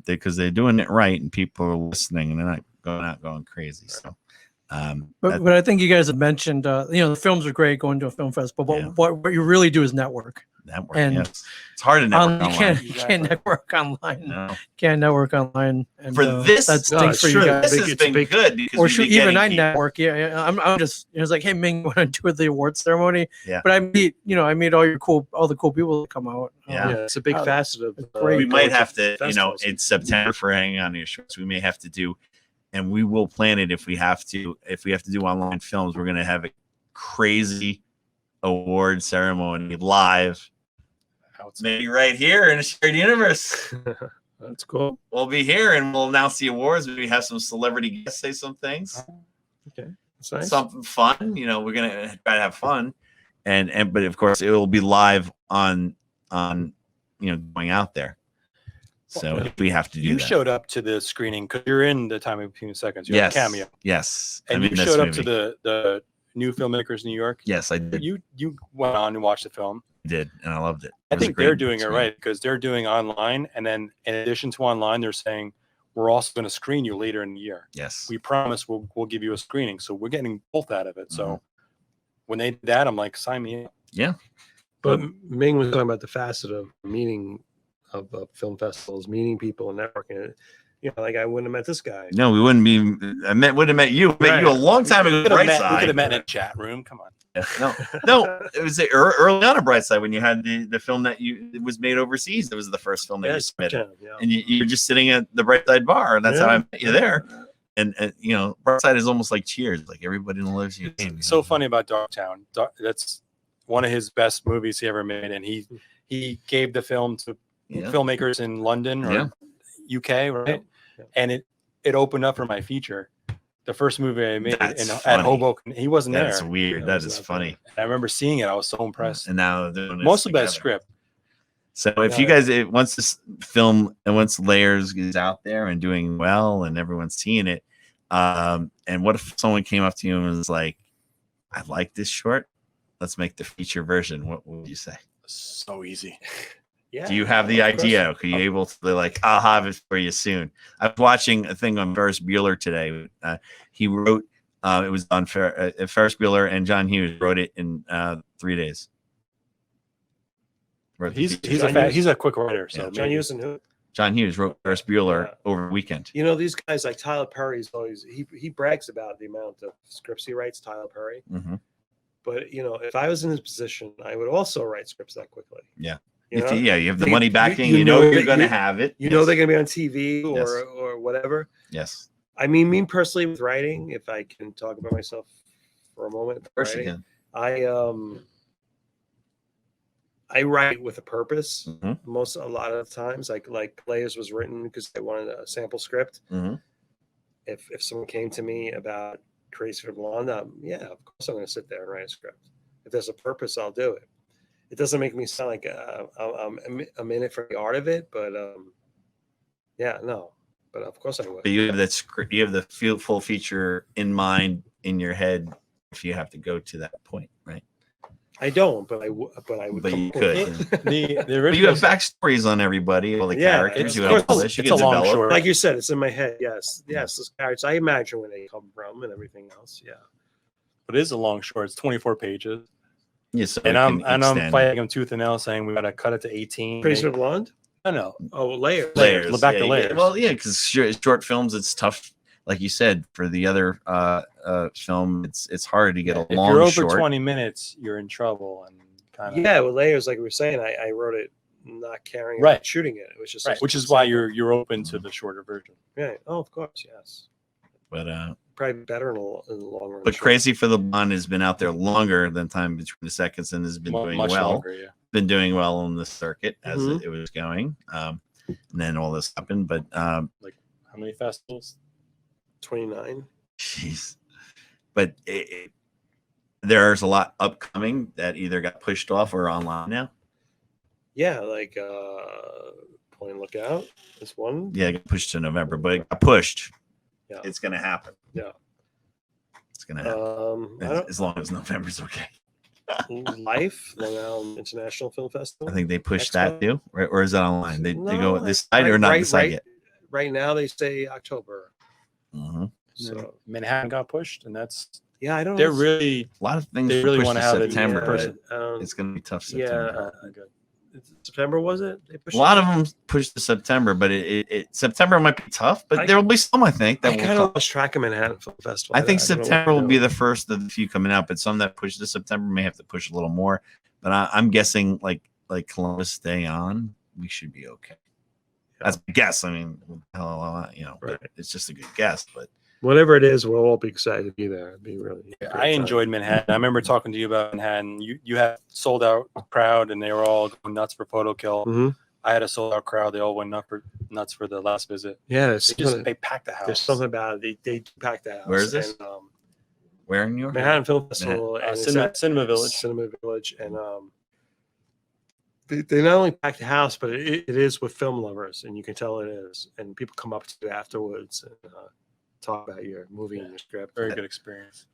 Speaker 1: because they're doing it right and people are listening and they're not going crazy. So,
Speaker 3: But I think you guys have mentioned, the films are great going to a film festival, but
Speaker 1: Yeah.
Speaker 3: what you really do is network.
Speaker 1: network,
Speaker 3: And
Speaker 1: yes. It's hard to network
Speaker 3: You
Speaker 1: online.
Speaker 3: can't
Speaker 4: Exactly.
Speaker 3: network online.
Speaker 1: No.
Speaker 3: Can't network online. And,
Speaker 1: For this-
Speaker 3: that
Speaker 2: No,
Speaker 3: stinks
Speaker 2: it's
Speaker 3: for you
Speaker 2: true.
Speaker 3: guys.
Speaker 1: This
Speaker 2: big-
Speaker 1: has
Speaker 2: it's a
Speaker 1: been
Speaker 2: big-
Speaker 1: good because
Speaker 3: Or
Speaker 1: we've
Speaker 3: shoot,
Speaker 1: been
Speaker 3: even
Speaker 1: getting
Speaker 3: I
Speaker 1: people.
Speaker 3: network. Yeah, I'm just. It was like, hey, Ming, want to do the awards ceremony?
Speaker 1: Yeah.
Speaker 3: But I meet all the cool people that come out.
Speaker 1: Yeah.
Speaker 2: Yeah, it's a big facet of.
Speaker 3: it's great.
Speaker 1: We might have to,
Speaker 2: festivals.
Speaker 1: in September for Hanging On to Your Shorts, we may have to do, and we will plan it if we have to do online films, we're going to have a crazy award ceremony live, maybe right here in a shared universe.
Speaker 2: That's cool.
Speaker 1: We'll be here and we'll announce the awards. Maybe have some celebrity guests say some things,
Speaker 2: Okay, that's nice.
Speaker 1: something fun. We're going to try to have fun. But of course it will be live on going out there. So if we have to do
Speaker 4: You
Speaker 1: that.
Speaker 4: showed up to the screening because you're in the Time Between Seconds. You have a cameo,
Speaker 1: Yes.
Speaker 4: and you showed up to the New Filmmakers New York.
Speaker 1: Yes, I did.
Speaker 4: You went on and watched the film.
Speaker 1: Did, and I loved it.
Speaker 4: I
Speaker 1: It was a
Speaker 4: think
Speaker 1: great
Speaker 4: they're doing it
Speaker 1: screen.
Speaker 4: right because they're doing online, and then in addition to online, they're saying we're also going to screen you later in the year.
Speaker 1: Yes.
Speaker 4: We promise we'll give you a screening, so we're getting both out of it. So
Speaker 1: Mhm.
Speaker 4: when they did that, I'm like, sign me up.
Speaker 1: Yeah.
Speaker 2: But Ming was talking about the facet of meeting of film festivals, meeting people and networking. Like I wouldn't have met this guy.
Speaker 1: No, we wouldn't be. Would have met you. Met you a long time ago.
Speaker 4: We could have
Speaker 1: Brightside.
Speaker 4: met in a chat room. Come on.
Speaker 1: No. It was early on at Brightside when you had the film it was made overseas. It was the first film that you submitted, and you were just sitting at the Brightside bar, and that's how I met you there. And Brightside is almost like Cheers. Like everybody loves you.
Speaker 4: It's so funny about Dogtown. That's one of his best movies he ever made, and he gave the film to filmmakers in London or UK, right?
Speaker 2: Yeah.
Speaker 4: And it opened up for my feature. The first movie I made
Speaker 1: That's
Speaker 4: at
Speaker 1: funny.
Speaker 4: Hoboken. He wasn't there.
Speaker 1: That's weird. That is funny.
Speaker 4: And I remember seeing it. I was so impressed.
Speaker 1: And now they're doing this
Speaker 4: Mostly by the
Speaker 1: together.
Speaker 4: script.
Speaker 1: So if you guys, once this film and once Layers is out there and doing well and everyone's seeing it, and what if someone came up to you and was like, I like this short, let's make the feature version. What would you say?
Speaker 4: So easy.
Speaker 2: Yeah.
Speaker 1: Do you have the
Speaker 2: of course.
Speaker 1: idea? Are you able to be like, I'll have it for you soon? I was watching a thing on Ferris Bueller today. He wrote, it was on Ferris Bueller and John Hughes wrote it in 3 days.
Speaker 4: He's a quick writer. So
Speaker 2: John Hughes and who?
Speaker 1: John Hughes wrote Ferris Bueller over the weekend.
Speaker 2: You know, these guys like Tyler Perry's always he brags about the amount of scripts he writes. Tyler Perry.
Speaker 1: Mm-hmm.
Speaker 2: But you know, if I was in his position, I would also write scripts that quickly.
Speaker 1: Yeah.
Speaker 2: You know?
Speaker 1: You have the money backing. You know you're going to have it.
Speaker 2: You know they're going to be on TV or whatever.
Speaker 1: Yes.
Speaker 2: I mean, me personally with writing, if I can talk about myself for a moment,
Speaker 1: Of course you can.
Speaker 2: I write with a purpose.
Speaker 1: Mm-hmm.
Speaker 2: A lot of times, like Layers was written because I wanted a sample script.
Speaker 1: Mm-hmm.
Speaker 2: If someone came to me about Crazy for Blonde, yeah, of course I'm going to sit there and write a script. If there's a purpose, I'll do it. It doesn't make me sound like I'm in it for the art of it, but yeah, no. But of course I would.
Speaker 1: But you have that script. You have the full feature in mind in your head. If you have to go to that point, right?
Speaker 2: I don't, but I would.
Speaker 1: But you could.
Speaker 4: The
Speaker 1: But you have backstories on everybody, all the characters. You have all this. You
Speaker 4: it's
Speaker 1: can
Speaker 4: a long
Speaker 1: develop.
Speaker 4: short.
Speaker 2: Like you said, it's in my head. Yes, those characters. I imagine where they come from and everything else. Yeah.
Speaker 4: But it is a long short. It's 24 pages.
Speaker 1: Yeah, so
Speaker 4: and I'm fighting him tooth and nail, saying we got to cut it to 18.
Speaker 2: Crazy for Blonde.
Speaker 4: I know.
Speaker 2: Oh, layers.
Speaker 4: Back to layers.
Speaker 1: Well, yeah, because short films, it's tough. Like you said, for the other film, it's hard to get a long.
Speaker 4: If you're over 20 minutes, you're in trouble. And kind of
Speaker 2: with Layers, like we were saying, I wrote it not caring about shooting it. It was just
Speaker 4: which is why you're open to the shorter version.
Speaker 2: Right. Oh, of course, yes.
Speaker 1: But
Speaker 2: probably better in the long run.
Speaker 1: But Crazy for the Blonde has been out there longer than Time Between the Seconds and has been doing well.
Speaker 4: Longer, yeah.
Speaker 1: Been doing well on the circuit as it was going. And then all this happened. But
Speaker 4: like how many festivals?
Speaker 2: 29.
Speaker 1: Jeez. But there's a lot upcoming that either got pushed off or online now.
Speaker 2: Yeah, like Point and Lookout is one.
Speaker 1: Yeah, it got pushed to November, but it got pushed.
Speaker 2: Yeah.
Speaker 1: It's gonna happen.
Speaker 2: Yeah.
Speaker 1: It's gonna happen. As long as November's okay.
Speaker 2: Life, Long Island International Film Festival.
Speaker 1: I think they pushed that too, right? Or is that online? They go this side or not decide yet?
Speaker 2: Right now they say October.
Speaker 1: Mm-hmm.
Speaker 2: So
Speaker 4: Manhattan got pushed, and that's
Speaker 2: I don't.
Speaker 4: They're really
Speaker 1: a lot of things.
Speaker 4: They really want to have
Speaker 1: September.
Speaker 4: It's
Speaker 1: going to be tough. September.
Speaker 2: Yeah, September was it? They pushed
Speaker 1: a lot of them pushed to September, but September might be tough. But there will be some, I think, that
Speaker 2: I kind of lost track of Manhattan Film Festival.
Speaker 1: I think September will be the first of the few coming out, but some that push to September may have to push a little more. But I'm guessing like Columbus Day on, we should be okay. That's my guess. I mean, it's just a good guess, but
Speaker 2: whatever it is, we'll all be excited to be there. It'd be really.
Speaker 4: I enjoyed Manhattan. I remember talking to you about Manhattan. You had sold out crowd, and they were all going nuts for Photo Kill.
Speaker 2: Mm-hmm.
Speaker 4: I had a sold out crowd. They all went nuts for the last visit.
Speaker 2: Yeah,
Speaker 4: they packed the house.
Speaker 2: There's something about it. They packed the house.
Speaker 1: Where is this?
Speaker 2: And,
Speaker 1: where in New York?
Speaker 2: Manhattan Film Festival, and
Speaker 4: Cinema Village.
Speaker 2: Cinema Village, and they not only pack the house, but it is with film lovers, and you can tell it is. And people come up to you afterwards and talk about your movie and your script.
Speaker 4: Very good experience.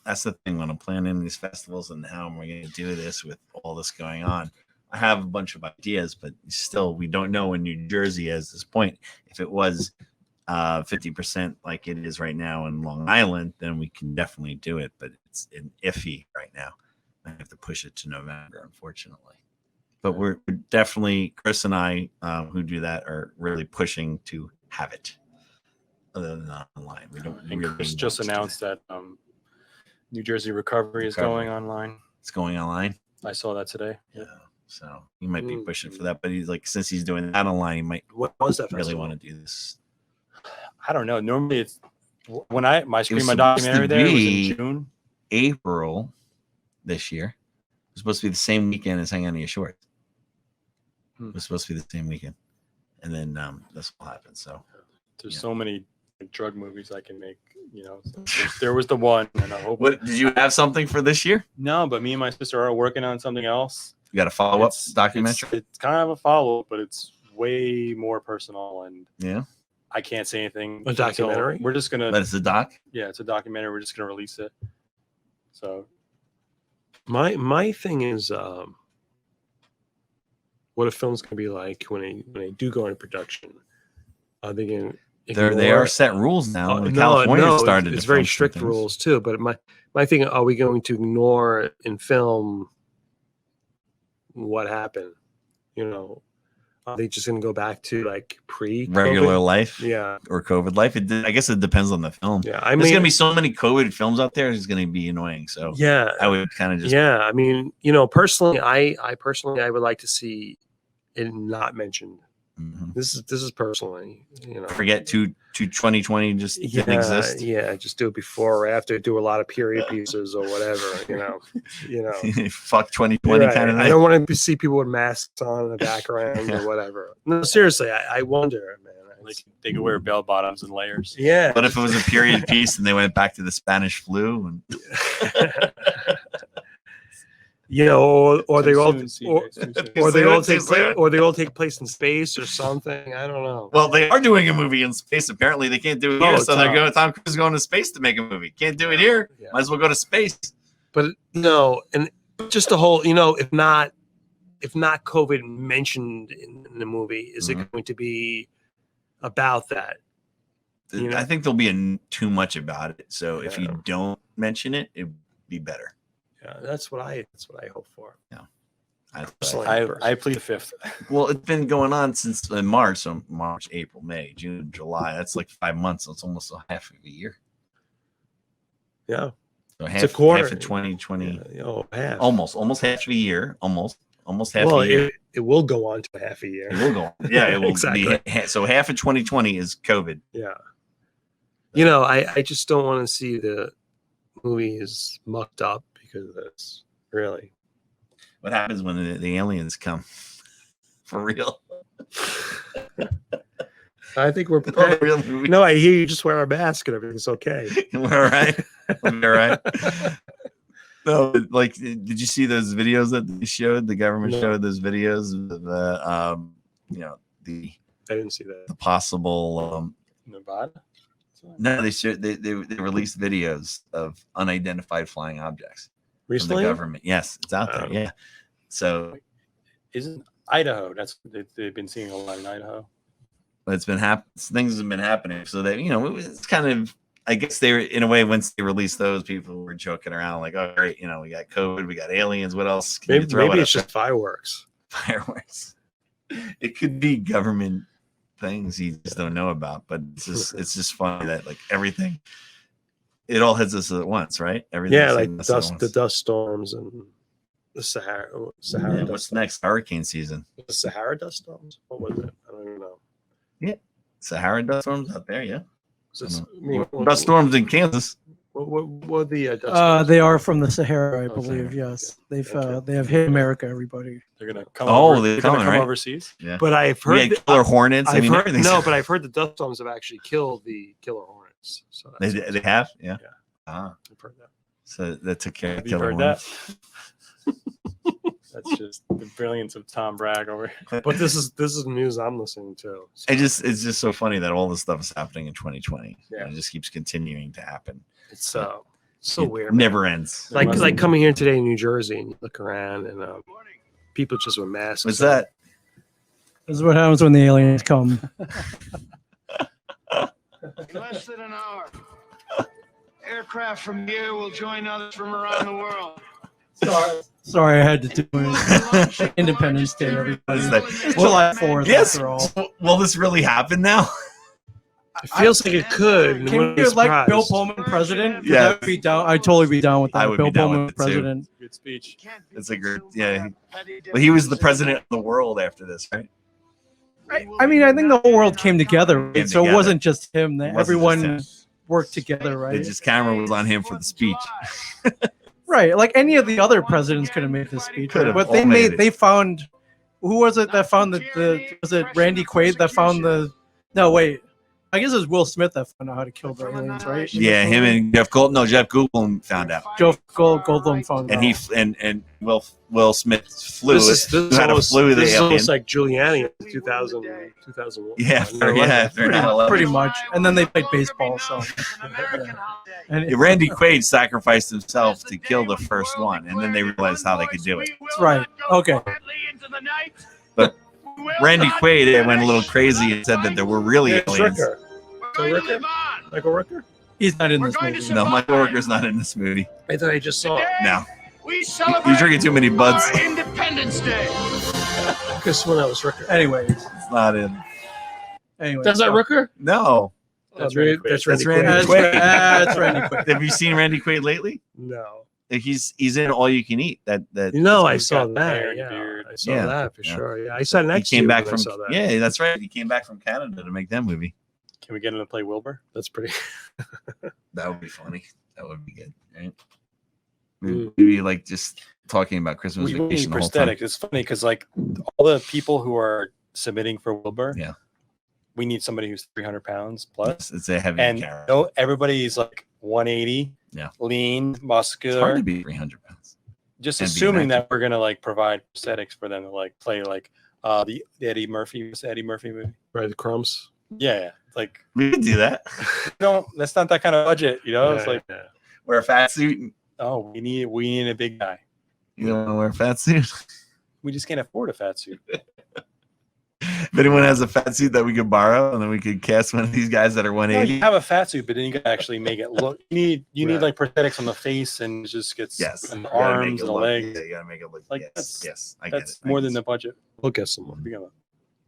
Speaker 1: That's the thing when I'm planning these festivals and how am we going to do this with all this going on. I have a bunch of ideas, but still, we don't know in New Jersey at this point. If it was 50% like it is right now in Long Island, then we can definitely do it. But it's iffy right now. I have to push it to November, unfortunately. But we're definitely, Chris and I, who do that, are really pushing to have it. Other than online, we don't.
Speaker 4: And Chris just announced that New Jersey Recovery is going online.
Speaker 1: It's going online.
Speaker 4: I saw that today.
Speaker 1: Yeah, so he might be pushing for that, but he's like, since he's doing that online, he might.
Speaker 2: What was that
Speaker 1: really want to do this?
Speaker 4: I don't know. Normally, it's when my documentary there was in June,
Speaker 1: April this year. It was supposed to be the same weekend as Hang On to Your Shorts. It was supposed to be the same weekend, and then this will happen. So
Speaker 4: there's so many drug movies I can make. There was the one, and I hope.
Speaker 1: What did you have something for this year?
Speaker 4: No, but me and my sister are working on something else.
Speaker 1: You got a follow-up documentary?
Speaker 4: It's kind of a follow-up, but it's way more personal, and I can't say anything.
Speaker 2: A documentary?
Speaker 4: We're just gonna.
Speaker 1: But it's a doc.
Speaker 4: Yeah, it's a documentary. We're just gonna release it. So,
Speaker 2: my thing is, what a film's going to be like when they do go into production. Are they going to?
Speaker 1: They are set rules now. California started.
Speaker 2: It's very strict rules too. But my thing, are we going to ignore in film what happened? You know, are they just going to go back to like
Speaker 1: regular life?
Speaker 2: Yeah,
Speaker 1: or COVID life? I guess it depends on the film.
Speaker 2: Yeah,
Speaker 1: there's going to be so many COVID films out there. It's going to be annoying. So
Speaker 2: yeah,
Speaker 1: I would kind of just
Speaker 2: I mean, you know, personally, I would like to see it not mentioned.
Speaker 1: Mm-hmm.
Speaker 2: This is personally, you know,
Speaker 1: forget to 2020 just didn't exist.
Speaker 2: Yeah, just do it before or after. Do a lot of period pieces or whatever. You know,
Speaker 1: fuck 2020 kind of thing.
Speaker 2: I don't want to see people with masks on in the background or whatever. No, seriously, I wonder, man.
Speaker 4: Like they could wear bell bottoms and layers.
Speaker 2: Yeah.
Speaker 1: But if it was a period piece and they went back to the Spanish flu and
Speaker 2: you know, or they all take place in space or something. I don't know.
Speaker 1: Well, they are doing a movie in space. Apparently, they can't do it here, so they're going. Tom Cruise is going to space to make a movie. Can't do it here. Yeah. Might as well go to space.
Speaker 2: But no, and just the whole, you know, if not COVID mentioned in the movie, is it going to be about that?
Speaker 1: You know? I think there'll be too much about it. So if you don't mention it, it'd be better.
Speaker 2: Yeah, that's what I hope for.
Speaker 1: Yeah,
Speaker 4: I plead the fifth.
Speaker 1: Well, it's been going on since March, so March, April, May, June, July. That's like 5 months. So it's almost a half of a year.
Speaker 2: Yeah,
Speaker 1: so half of 2020.
Speaker 2: Half.
Speaker 1: Almost half of a year. Almost half a year.
Speaker 2: It will go on to half a year.
Speaker 1: It will go on. Yeah, it will
Speaker 2: exactly.
Speaker 1: be. So half of 2020 is COVID.
Speaker 2: Yeah. You know, I just don't want to see the movies mucked up. Because of this, really.
Speaker 1: What happens when the aliens come? For real?
Speaker 2: I think we're prepared. No, I hear you just wear a mask and everything's okay.
Speaker 1: We're all right. We're all right. No, like, did you see those videos that they showed? The government showed those videos of the, I
Speaker 2: didn't see that.
Speaker 1: The possible
Speaker 4: Nevada.
Speaker 1: No, they released videos of unidentified flying objects.
Speaker 2: Recently?
Speaker 1: From the government. Yes, it's out there. Yeah. So
Speaker 4: isn't Idaho? That's they've been seeing a lot in Idaho.
Speaker 1: But it's been things have been happening. So that it's kind of, I guess they were, in a way, once they released those, people were joking around like, oh great, we got COVID, we got aliens. What else?
Speaker 2: Maybe it's just fireworks.
Speaker 1: Fireworks. It could be government things you just don't know about, but it's just funny that like everything. It all hits us at once, right? Everything.
Speaker 2: Yeah, like the dust storms and the Sahara.
Speaker 1: Yeah, what's next? Hurricane season.
Speaker 2: The Sahara dust storms. What was it? I don't even know.
Speaker 1: Yeah, Sahara dust storms out there. Yeah,
Speaker 2: dust
Speaker 1: storms in Kansas.
Speaker 2: What the dust
Speaker 3: they are from the Sahara, I believe. Yes, they have hit America. Everybody.
Speaker 4: They're gonna come. They're gonna come overseas.
Speaker 1: Yeah,
Speaker 2: but I've heard
Speaker 1: killer hornets.
Speaker 2: But I've heard the dust storms have actually killed the killer hornets. So
Speaker 1: they have, yeah.
Speaker 2: I've heard that.
Speaker 1: So that took care of
Speaker 4: killer hornets. That's just the brilliance of Tom Bragg over here.
Speaker 2: But this is news I'm listening to. So.
Speaker 1: It's just so funny that all this stuff is happening in 2020. Yeah, and it just keeps continuing to happen.
Speaker 2: It's so weird.
Speaker 1: Never ends.
Speaker 2: Like coming here today in New Jersey and you look around and people just with masks.
Speaker 1: What's that?
Speaker 3: This is what happens when the aliens come.
Speaker 5: In less than an hour, aircraft from here will join others from around the world.
Speaker 3: Sorry, I had to do it. Independence Day, everybody. July 4th.
Speaker 1: Yes.
Speaker 3: After all.
Speaker 1: Will this really happen now?
Speaker 2: It feels like it could.
Speaker 3: Can you like Bill Pullman president?
Speaker 1: Yeah,
Speaker 3: I'd be down. I'd totally be down with that.
Speaker 1: I would
Speaker 3: Bill
Speaker 1: be down
Speaker 3: Pullman
Speaker 1: with it
Speaker 3: president.
Speaker 1: Too.
Speaker 4: Good speech.
Speaker 1: It's a great, yeah. Well, he was the president of the world after this, right?
Speaker 3: I mean, I think the whole world came together, right? So it wasn't just him. Everyone worked together, right?
Speaker 1: It just camera was on him for the speech.
Speaker 3: Right, like any of the other presidents could have made this speech, but they found, who was it that found was it Randy Quaid that found I guess it was Will Smith that found out how to kill the aliens, right?
Speaker 1: Yeah, him and Jeff Goldblum. No, Jeff Goldblum found out.
Speaker 3: Jeff Goldblum found out.
Speaker 1: And Will Smith flew.
Speaker 2: This is almost like Giuliani in 2001.
Speaker 1: Yeah,
Speaker 3: pretty much. And then they played baseball. So,
Speaker 1: and Randy Quaid sacrificed himself to kill the first one, and then they realized how they could do it.
Speaker 3: That's right. Okay.
Speaker 1: But
Speaker 5: We will
Speaker 1: Randy
Speaker 5: not
Speaker 1: Quaid went a little
Speaker 5: finish
Speaker 1: crazy and said that there were really
Speaker 2: It's
Speaker 1: aliens.
Speaker 2: Ricker.
Speaker 5: We're going to
Speaker 2: Ricker?
Speaker 5: live on.
Speaker 2: Michael Ricker?
Speaker 3: He's not in
Speaker 5: We're
Speaker 3: this
Speaker 5: going to
Speaker 3: movie.
Speaker 1: No, Michael Rooker's not in this movie.
Speaker 2: I thought I just saw it.
Speaker 5: Today,
Speaker 1: No.
Speaker 5: we celebrate
Speaker 1: You're drinking too many buds.
Speaker 5: our Independence Day.
Speaker 2: This one that was Ricker.
Speaker 3: Anyways,
Speaker 1: It's not in.
Speaker 2: That's not Ricker?
Speaker 1: No.
Speaker 4: That's
Speaker 2: Oh,
Speaker 4: Randy Quaid.
Speaker 2: That's
Speaker 1: That's
Speaker 2: Randy
Speaker 1: Randy
Speaker 2: Quaid.
Speaker 1: Quaid.
Speaker 3: That's Randy Quaid.
Speaker 1: Have you seen Randy Quaid lately?
Speaker 2: No.
Speaker 1: He's in All You Can Eat. That
Speaker 2: I
Speaker 4: he's
Speaker 2: saw
Speaker 4: got
Speaker 2: that.
Speaker 4: hair and
Speaker 2: Yeah,
Speaker 4: beard.
Speaker 2: I saw
Speaker 1: Yeah.
Speaker 2: that for
Speaker 1: Yeah.
Speaker 2: sure. Yeah, I sat
Speaker 1: he
Speaker 2: next to
Speaker 1: came
Speaker 2: you
Speaker 1: back
Speaker 2: when I
Speaker 1: from.
Speaker 2: saw that.
Speaker 1: Yeah, that's right. He came back from Canada to make that movie.
Speaker 4: Can we get him to play Wilbur?
Speaker 2: That's pretty.
Speaker 1: That would be funny. That would be good, right?
Speaker 2: Mm.
Speaker 1: Maybe like just talking about Christmas
Speaker 4: We need
Speaker 1: Vacation the whole time.
Speaker 4: prosthetics. It's funny because like all the people who are submitting for Wilbur,
Speaker 1: Yeah.
Speaker 4: we need somebody who's 300 pounds plus.
Speaker 1: It's a heavy
Speaker 4: And
Speaker 1: character.
Speaker 4: everybody's like 180,
Speaker 1: Yeah.
Speaker 4: lean,
Speaker 1: It's
Speaker 4: muscular.
Speaker 1: hard to be 300 pounds.
Speaker 4: Just
Speaker 1: and be an
Speaker 4: assuming
Speaker 1: actor.
Speaker 4: that we're gonna like provide prosthetics for them to like play like the Eddie Murphy movie.
Speaker 2: Right, the crumbs.
Speaker 4: Yeah, like
Speaker 1: We could do that.
Speaker 4: that's not that kind of budget, you know. It's like,
Speaker 2: yeah.
Speaker 1: Wear a fat suit.
Speaker 4: oh, we need a big guy.
Speaker 1: You don't want to wear a fat suit.
Speaker 4: We just can't afford a fat suit.
Speaker 1: If anyone has a fat suit that we could borrow, and then we could cast one of these guys that are
Speaker 4: No,
Speaker 1: 180.
Speaker 4: you have a fat suit, but then you gotta actually make it look. You need
Speaker 2: Right.
Speaker 4: like prosthetics on the face and it just gets
Speaker 1: Yes.
Speaker 4: and the
Speaker 1: You gotta make
Speaker 4: arms
Speaker 1: it
Speaker 4: and the
Speaker 1: look-
Speaker 4: legs.
Speaker 1: Yeah, you gotta make it look.
Speaker 4: Like,
Speaker 1: Yes,
Speaker 4: that's-
Speaker 1: yes, I get it.
Speaker 4: That's
Speaker 1: I
Speaker 4: more
Speaker 1: get
Speaker 4: than
Speaker 1: it.
Speaker 4: the budget.
Speaker 2: We'll get someone.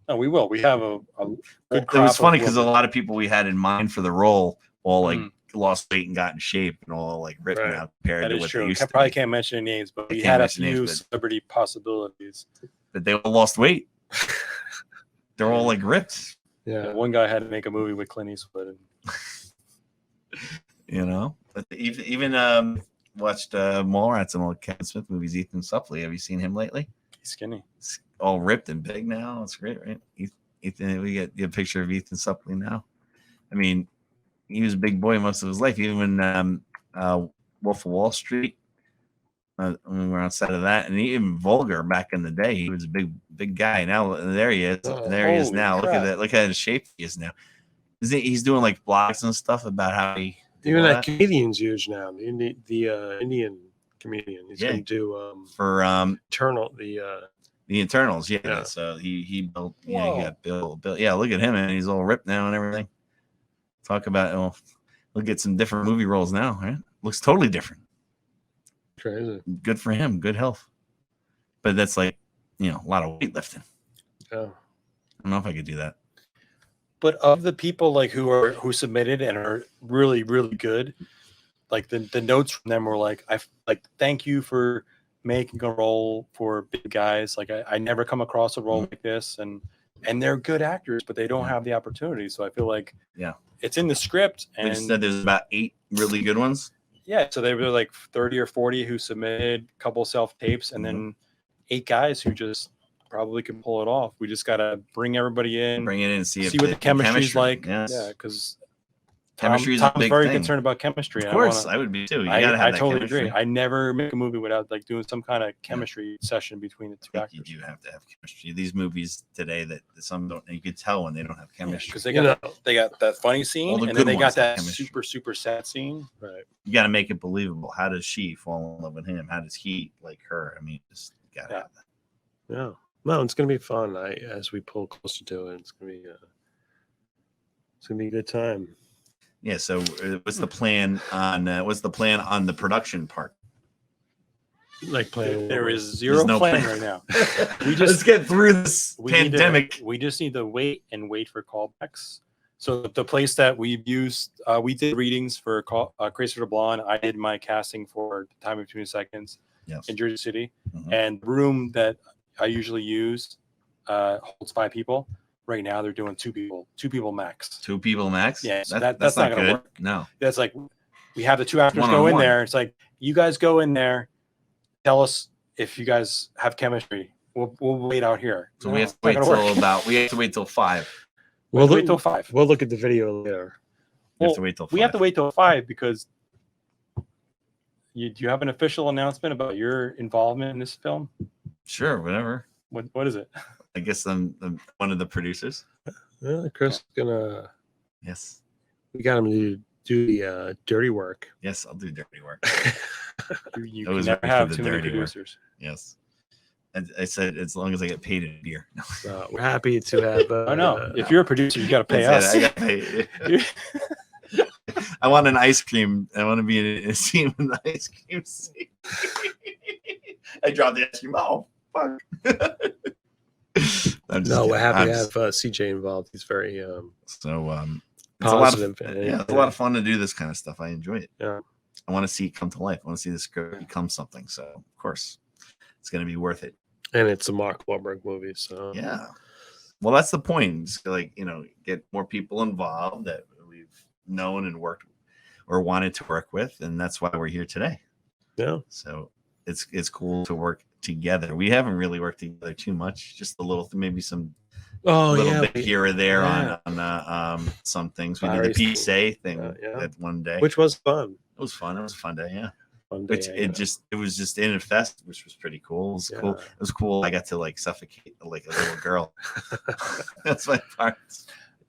Speaker 4: No, we will. We have a good
Speaker 1: It
Speaker 4: crop.
Speaker 1: was funny
Speaker 4: of
Speaker 1: because a
Speaker 4: Wilbur.
Speaker 1: lot of people we had in mind for the role all like
Speaker 4: Mhm.
Speaker 1: lost weight and got in shape and all like ripped
Speaker 2: Right.
Speaker 1: now compared
Speaker 4: That
Speaker 1: to
Speaker 4: is
Speaker 1: what
Speaker 4: true.
Speaker 1: they used
Speaker 4: Probably
Speaker 1: to be.
Speaker 4: can't mention any names, but
Speaker 1: I
Speaker 4: we
Speaker 1: can't
Speaker 4: had a
Speaker 1: mention names,
Speaker 4: few
Speaker 1: but-
Speaker 4: celebrity possibilities.
Speaker 1: But they all lost weight. They're all like ripped,
Speaker 2: Yeah.
Speaker 4: One guy had to make a movie with Clint Eastwood. And
Speaker 1: you know. But even watched Mallrats and all Kevin Smith movies. Ethan Suplee, have you seen him lately?
Speaker 4: he's skinny.
Speaker 1: It's all ripped and big now. It's great, right? Ethan, we get a picture of Ethan Suplee now. I mean, he was a big boy most of his life. Even Wolf of Wall Street. When we were outside of that, and even Vulgar back in the day, he was a big guy. Now there he is.
Speaker 2: Oh,
Speaker 1: There he is
Speaker 4: holy
Speaker 1: now. Look
Speaker 4: crap.
Speaker 1: at that. Look at his shape he is now. He's doing like blogs and stuff about how he
Speaker 2: Even
Speaker 1: all
Speaker 2: that comedian's huge now. The Indian comedian. He's
Speaker 1: Yeah.
Speaker 2: going to do
Speaker 1: for
Speaker 2: Eternal.
Speaker 1: the Eternals. Yeah.
Speaker 2: Yeah.
Speaker 1: So he built. Yeah,
Speaker 4: Whoa.
Speaker 1: he got Bill. Yeah, look at him, and he's all ripped now and everything. Talk about look at some different movie roles now. Right? Looks totally different.
Speaker 2: crazy.
Speaker 1: Good for him. Good health. But that's like a lot of weightlifting.
Speaker 2: Yeah.
Speaker 1: I don't know if I could do that.
Speaker 4: But of the people like who submitted and are really, really good, like the notes from them were like, thank you for making a role for big guys. Like I never come across a role like this, and they're good actors, but they don't have the opportunity. So I feel like it's in the script,
Speaker 1: They
Speaker 4: and
Speaker 1: just said there's about 8 really good ones.
Speaker 4: yeah, so they were like 30 or 40 who submitted, a couple self tapes, and then 8 guys who just probably can pull it off. We just gotta bring everybody in,
Speaker 1: Bring it in and see
Speaker 4: see what the chemistry's like.
Speaker 1: Yes.
Speaker 4: Yeah, because
Speaker 1: Chemistry is a
Speaker 4: Tom's
Speaker 1: big
Speaker 4: very
Speaker 1: thing.
Speaker 4: concerned about chemistry.
Speaker 1: Of
Speaker 4: and
Speaker 1: course,
Speaker 4: I
Speaker 1: I would be too. You
Speaker 4: wanna-
Speaker 1: gotta have
Speaker 4: I
Speaker 1: that
Speaker 4: totally
Speaker 1: chemistry.
Speaker 4: agree. I never make a movie without like doing some kind of chemistry session between the two
Speaker 1: I think you
Speaker 4: actors.
Speaker 1: do have to have chemistry. These movies today that some don't, you could tell when they don't have chemistry.
Speaker 4: Because they
Speaker 2: You
Speaker 4: got
Speaker 2: know,
Speaker 4: they got that funny scene,
Speaker 1: All the
Speaker 4: and
Speaker 1: good
Speaker 4: then they
Speaker 1: ones
Speaker 4: got
Speaker 1: have
Speaker 4: that
Speaker 1: chemistry.
Speaker 4: super sad scene.
Speaker 2: right.
Speaker 1: You got to make it believable. How does she fall in love with him? How does he like her? I mean, just got to
Speaker 4: Yeah.
Speaker 1: have that.
Speaker 2: Yeah. No, it's gonna be fun. As we pull closer to it, it's gonna be a good time.
Speaker 1: Yeah. So, what's the plan on the production part?
Speaker 2: Like playing.
Speaker 4: There is
Speaker 1: There's
Speaker 4: zero
Speaker 1: no
Speaker 4: plan
Speaker 1: plan.
Speaker 4: right now.
Speaker 1: We let's get through this
Speaker 4: We need to-
Speaker 1: pandemic.
Speaker 4: we just need to wait for callbacks. So the place that we've used, we did readings for Christopher Blonde. I did my casting for Time Between Seconds
Speaker 1: Yes.
Speaker 4: in Jersey City,
Speaker 1: Mhm.
Speaker 4: and the room that I usually use holds 5 people. Right now they're doing 2 people max.
Speaker 1: 2 people max.
Speaker 4: Yeah, so
Speaker 1: that's
Speaker 4: that's not gonna
Speaker 1: good.
Speaker 4: work.
Speaker 1: No.
Speaker 4: That's like we have the 2 actors go in
Speaker 1: One-on-one.
Speaker 4: there. It's like you guys go in there, tell us if you guys have chemistry. We'll wait out here.
Speaker 1: So
Speaker 4: No,
Speaker 1: we have to
Speaker 4: it's not
Speaker 1: wait
Speaker 4: gonna
Speaker 1: till
Speaker 4: work.
Speaker 1: we have to wait till 5.
Speaker 4: We'll
Speaker 2: We'll
Speaker 4: wait till 5.
Speaker 2: We'll look at the video later.
Speaker 1: We have
Speaker 4: Well,
Speaker 1: to wait till 5.
Speaker 4: We have to wait till 5 because do you have an official announcement about your involvement in this film?
Speaker 1: Sure, whatever.
Speaker 4: What is it?
Speaker 1: I guess I'm one of the producers.
Speaker 2: Yeah, Chris is gonna.
Speaker 1: Yes.
Speaker 2: We got him to do the dirty work.
Speaker 1: Yes, I'll do dirty work.
Speaker 4: You
Speaker 1: I
Speaker 4: can
Speaker 1: was
Speaker 4: never
Speaker 1: ready for
Speaker 4: have
Speaker 1: the
Speaker 4: too many
Speaker 1: dirty work.
Speaker 4: producers.
Speaker 1: Yes. I said as long as I get paid in beer.
Speaker 2: We're happy to have.
Speaker 4: I know. If you're a producer, you got to pay
Speaker 1: That's
Speaker 4: us.
Speaker 1: it, I got paid. I want an ice cream. I want to be in a scene with the ice cream scene. I dropped the ice cream. Oh, fuck.
Speaker 2: No, we're happy to have CJ involved. He's very
Speaker 1: it's
Speaker 2: positive.
Speaker 1: it's a lot of fun to do this kind of stuff. I enjoy it.
Speaker 2: Yeah.
Speaker 1: I want to see it come to life. I want to see this become something. So of course, it's going to be worth it.
Speaker 2: And it's a Mark Wahlberg movie, so
Speaker 1: yeah. Well, that's the point. Just get more people involved that we've known and worked or wanted to work with, and that's why we're here today.
Speaker 2: Yeah.
Speaker 1: So it's cool to work together. We haven't really worked together too much. Just a little, maybe some bit here or there on some things. We did the PSA thing that one day,
Speaker 2: which was fun.
Speaker 1: It was fun. It was a fun day. Yeah. It was just in a fest, which was pretty cool. It was cool. It was cool. I got to suffocate like a little girl. That's my part.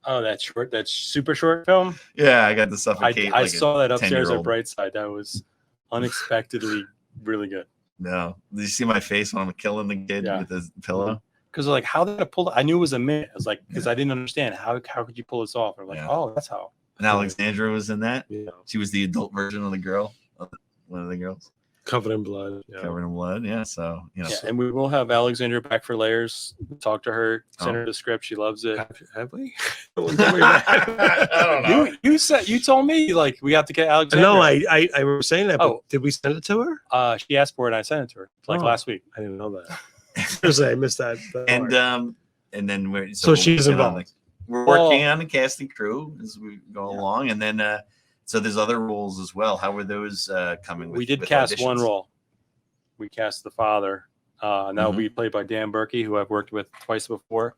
Speaker 4: Oh, that super short film.
Speaker 1: Yeah, I got to suffocate.
Speaker 4: I saw that upstairs at Brightside. That was unexpectedly really good.
Speaker 1: No, did you see my face when I'm killing the kid with his pillow?
Speaker 4: Because how did I pull? I knew it was a minute. I was like, because I didn't understand how could you pull this off? I'm like, oh, that's how.
Speaker 1: And Alexandra was in that.
Speaker 2: Yeah,
Speaker 1: she was the adult version of the girl. One of the girls
Speaker 2: covered in blood.
Speaker 1: Yeah. So
Speaker 4: and we will have Alexandra back for layers. Talk to her, send her the script. She loves it.
Speaker 2: Have we?
Speaker 1: I don't know.
Speaker 4: You told me we have to get Alexandra.
Speaker 2: No, I remember saying that. But did we send it to her?
Speaker 4: She asked for it, and I sent it to her last week.
Speaker 2: I didn't know that. I missed that.
Speaker 1: And then
Speaker 2: so she's involved.
Speaker 1: We're working on the casting crew as we go along, and then. So there's other roles as well. How were those coming?
Speaker 4: We did cast one role. We cast the father, and that will be played by Dan Berkey, who I've worked with twice before.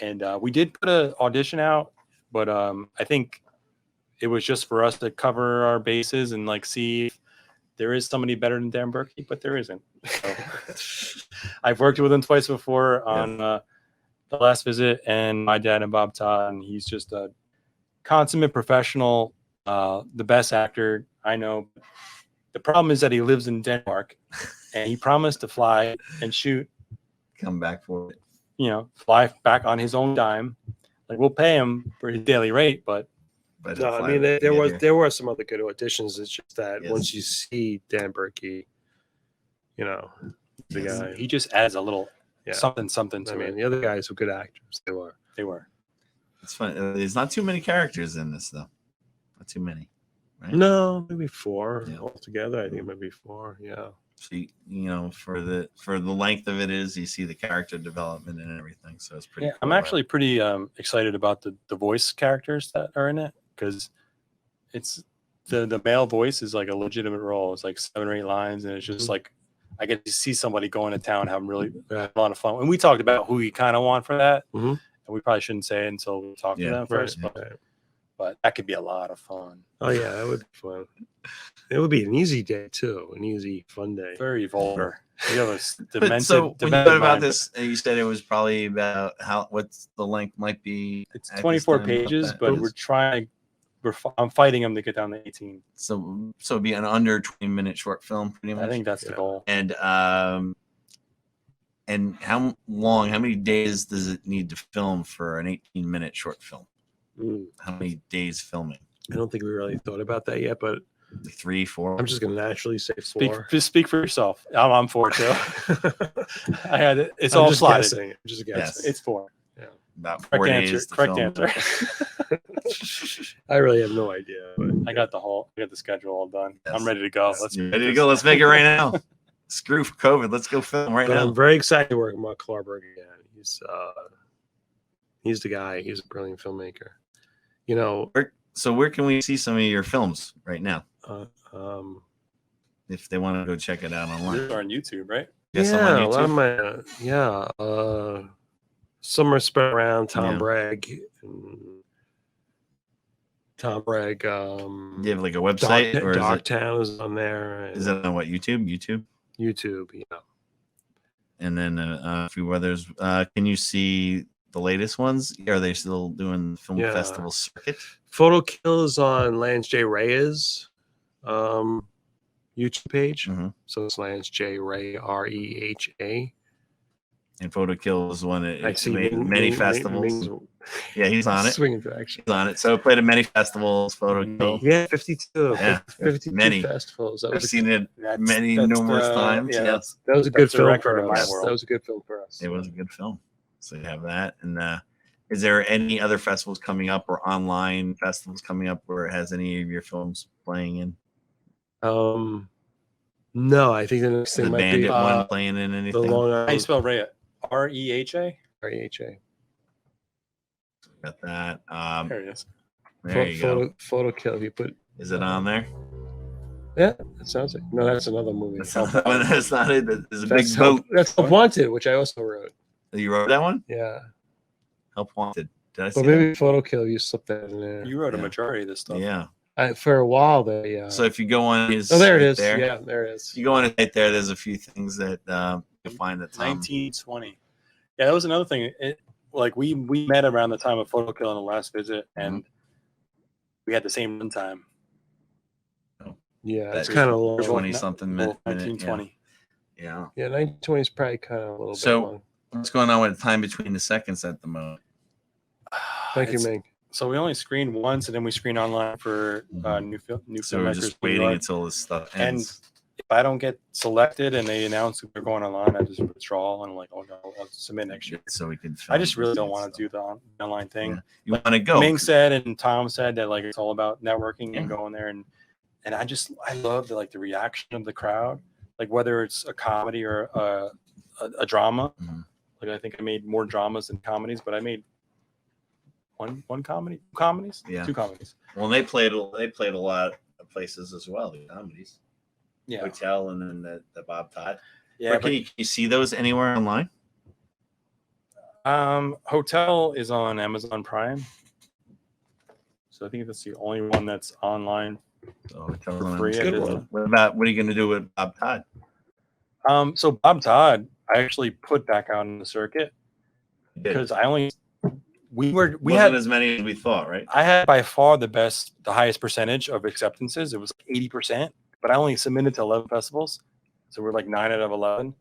Speaker 4: And we did put an audition out, but I think it was just for us to cover our bases and see if there is somebody better than Dan Berkey, but there isn't. So, I've worked with him twice before on The Last Visit and My Dad and Bob Todd, and he's just a consummate professional. The best actor I know. The problem is that he lives in Denmark, and he promised to fly and shoot.
Speaker 1: Come back for it.
Speaker 4: Fly back on his own dime. We'll pay him for his daily rate, but
Speaker 2: no, I mean there were some other good auditions. It's just that once you see Dan Berkey, the guy,
Speaker 4: he just adds a little something to it.
Speaker 2: The other guys were good actors. They were.
Speaker 1: It's fun. There's not too many characters in this though. Not too many, right?
Speaker 2: No, maybe 4 altogether. I think maybe 4. Yeah.
Speaker 1: So for the length of it is you see the character development and everything. So it's pretty.
Speaker 4: Yeah,
Speaker 1: cool,
Speaker 4: I'm actually pretty excited about the voice characters that are in it because it's the male voice is a legitimate role. It's 7 or 8 lines, and it's just I get to see somebody going to town having really a lot of fun. And we talked about who we kind of want for that, and we probably shouldn't say it until we talk to them first. But that could be a lot of fun.
Speaker 2: Oh, yeah, that would be fun. It would be an easy day, too. An easy, fun day.
Speaker 4: Very vulgar. You have a demented,
Speaker 1: so when you thought about this, you said it was probably about what's the length might be?
Speaker 4: It's 24 pages, but I'm fighting them to get down to 18.
Speaker 1: So it'd be an under 20-minute short film, pretty much.
Speaker 4: I think that's the goal.
Speaker 1: And how many days does it need to film for an 18-minute short film? How many days filming?
Speaker 2: I don't think we really thought about that yet, but
Speaker 1: 3, 4.
Speaker 2: I'm just going to naturally say 4.
Speaker 4: Just speak for yourself. I'm 4 too. I had it. It's all slided.
Speaker 2: I'm just guessing.
Speaker 1: Yes.
Speaker 4: It's 4.
Speaker 2: Yeah.
Speaker 1: About 4 days.
Speaker 4: Correct answer.
Speaker 2: I really have no idea. But
Speaker 4: I got the schedule all done. Yes. I'm ready to go.
Speaker 1: Ready to go. Let's make it right now. Screw COVID. Let's go film right now.
Speaker 2: I'm very excited to work with Mark Clauburg again. He's the guy. He's a brilliant filmmaker.
Speaker 1: So where can we see some of your films right now? If they want to go check it out online.
Speaker 4: They're on YouTube, right?
Speaker 2: Yeah, a lot of my Summer Spent Around Tom Bragg. Tom Bragg.
Speaker 1: Do you have a website?
Speaker 2: Dogtown is on there.
Speaker 1: Is that on what, YouTube?
Speaker 2: YouTube, yeah.
Speaker 1: And then a few others. Can you see the latest ones? Are they still doing the film festival circuit?
Speaker 2: Photo Kill is on Lance J. Reyes YouTube page. So it's Lance J. Ray, Reha.
Speaker 1: And Photo Kill was one that
Speaker 2: I see
Speaker 1: many festivals. Yeah, he's on it.
Speaker 2: Swinging direction.
Speaker 1: He's on it. So played at many festivals. Photo Kill.
Speaker 2: Yeah, 52.
Speaker 1: Yeah,
Speaker 2: 52
Speaker 1: many.
Speaker 2: festivals. That
Speaker 1: I've
Speaker 2: was
Speaker 1: seen it
Speaker 4: That's
Speaker 1: numerous times.
Speaker 4: Yeah,
Speaker 1: Yeah,
Speaker 2: that was a good
Speaker 4: That's a
Speaker 2: film
Speaker 4: record
Speaker 2: for
Speaker 4: in my
Speaker 2: us.
Speaker 4: world.
Speaker 2: That was a good film for us.
Speaker 1: it was a good film. So you have that. And is there any other festivals coming up or online festivals coming up where it has any of your films playing in?
Speaker 2: No, I think the next thing
Speaker 1: The
Speaker 2: might
Speaker 1: Bandit
Speaker 2: be
Speaker 1: one playing in
Speaker 2: the
Speaker 1: anything?
Speaker 2: Long
Speaker 4: How you
Speaker 2: Island
Speaker 4: spell Reha? REHA?
Speaker 2: REHA.
Speaker 1: Got that.
Speaker 4: There it is.
Speaker 1: There you go.
Speaker 2: Photo Kill. If you put,
Speaker 1: Is it on there?
Speaker 2: yeah, it sounds like no. That's another movie.
Speaker 1: That's not, that's not it. There's a
Speaker 2: That's
Speaker 1: big boat.
Speaker 2: That's Help Wanted, which I also wrote.
Speaker 1: You wrote that one?
Speaker 2: Yeah,
Speaker 1: Help Wanted. Did I see
Speaker 2: but maybe Photo Kill. You slipped that in there.
Speaker 4: You wrote a
Speaker 1: Yeah.
Speaker 4: majority of this
Speaker 1: that?
Speaker 4: stuff.
Speaker 1: Yeah.
Speaker 2: For a while there.
Speaker 1: So if you go on his
Speaker 2: Oh, there it
Speaker 1: site
Speaker 2: is.
Speaker 1: there,
Speaker 2: Yeah, there it is.
Speaker 1: if you go on his site there, there's a few things that you find that
Speaker 4: 1920. Yeah, that was another thing. Like we met around the time of Photo Kill on the last visit, and we had the same runtime.
Speaker 2: Yeah,
Speaker 1: That
Speaker 2: it's kind of long.
Speaker 1: 20 something minute.
Speaker 4: 1920.
Speaker 1: Yeah.
Speaker 2: Yeah, 1920 is probably kind of a little
Speaker 1: So-
Speaker 2: bit long.
Speaker 1: What's going on with time between the seconds at the moment?
Speaker 2: Thank you,
Speaker 4: It's-
Speaker 2: Ming.
Speaker 4: So we only screened once, and then we screen online for new
Speaker 1: So we're
Speaker 4: filmmakers.
Speaker 1: just
Speaker 4: in New
Speaker 1: waiting
Speaker 4: York.
Speaker 1: until this stuff
Speaker 4: And
Speaker 1: ends.
Speaker 4: if I don't get selected and they announce that they're going online, I just withdraw and like, oh no, I'll submit next year.
Speaker 1: So we can.
Speaker 4: I just really don't want to do the online thing.
Speaker 1: Yeah. You want to go?
Speaker 4: Ming said and Tom said that like it's all about networking
Speaker 1: Yeah.
Speaker 4: and going there, and I love the reaction of the crowd, like whether it's a comedy or a drama.
Speaker 1: Mhm.
Speaker 4: Like I think I made more dramas than comedies, but I made one comedy, 2 comedies,
Speaker 1: Yeah.
Speaker 4: 2 comedies.
Speaker 1: Well, they played a lot of places as well. The comedies,
Speaker 4: Yeah,
Speaker 1: Hotel, and then the Bob Todd.
Speaker 4: yeah.
Speaker 1: Where
Speaker 4: But,
Speaker 1: can you see those anywhere online?
Speaker 4: Hotel is on Amazon Prime, so I think that's the only one that's online.
Speaker 1: So Hotel's on
Speaker 4: free,
Speaker 1: Amazon.
Speaker 2: good one.
Speaker 1: What are you going to do with Bob Todd?
Speaker 4: So Bob Todd, I actually put back out in the circuit because we
Speaker 1: Wasn't
Speaker 4: had
Speaker 1: as many as we thought, right?
Speaker 4: I had by far the highest percentage of acceptances. It was 80%, but I only submitted to 11 festivals. So we're like 9 out of 11.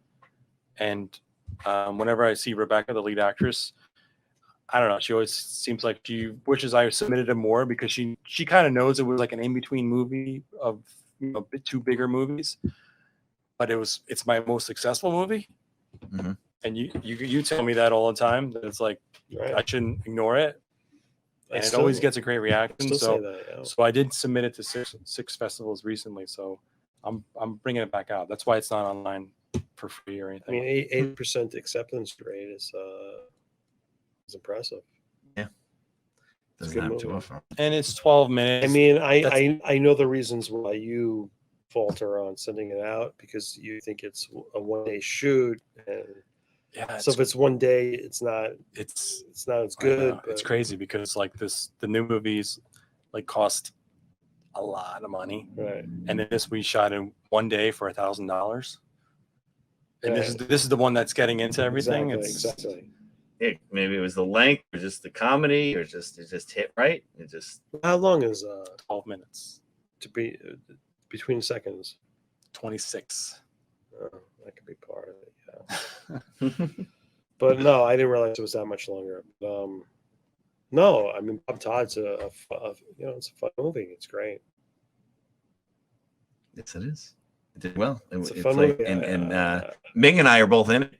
Speaker 4: And whenever I see Rebecca, the lead actress, I don't know. She always seems like she wishes I submitted to more because she kind of knows it was like an in-between movie of 2 bigger movies. But it's my most successful movie.
Speaker 1: Mhm.
Speaker 4: And you tell me that all the time, that it's like,
Speaker 2: Right.
Speaker 4: I shouldn't ignore it. And it
Speaker 2: still-
Speaker 4: always gets a great reaction.
Speaker 2: Still
Speaker 4: So
Speaker 2: say that. Yeah.
Speaker 4: so I did submit it to six festivals recently. So I'm bringing it back out. That's why it's not online for free or
Speaker 2: I
Speaker 4: anything.
Speaker 2: mean, 80% acceptance rate is impressive.
Speaker 1: Doesn't
Speaker 2: good
Speaker 1: have
Speaker 2: movie.
Speaker 1: to offer.
Speaker 4: And it's 12 minutes.
Speaker 2: I mean, I know the reasons why you falter on sending it out because you think it's a one-day shoot, and
Speaker 4: yeah,
Speaker 2: so if it's one day, it's not
Speaker 4: it's
Speaker 2: as
Speaker 4: I
Speaker 2: good.
Speaker 4: know, it's
Speaker 2: but-
Speaker 4: crazy because like the new movies like cost a lot of money,
Speaker 2: Right.
Speaker 4: and then this we shot in one day for $1,000. And
Speaker 2: Right.
Speaker 4: this is the one that's getting into everything.
Speaker 2: Exactly.
Speaker 1: Maybe it was the length, or just the comedy, or it just hit right. It just
Speaker 2: How long is
Speaker 4: 12 minutes,
Speaker 2: to be between seconds?
Speaker 4: 26.
Speaker 2: That could be part of it. Yeah. But no, I didn't realize it was that much longer. No, I mean Bob Todd's it's a fun movie. It's great.
Speaker 1: yes, it is. It did well.
Speaker 2: It's a
Speaker 1: It's
Speaker 2: fun
Speaker 1: like,
Speaker 2: movie.
Speaker 1: and Ming and I are both in it.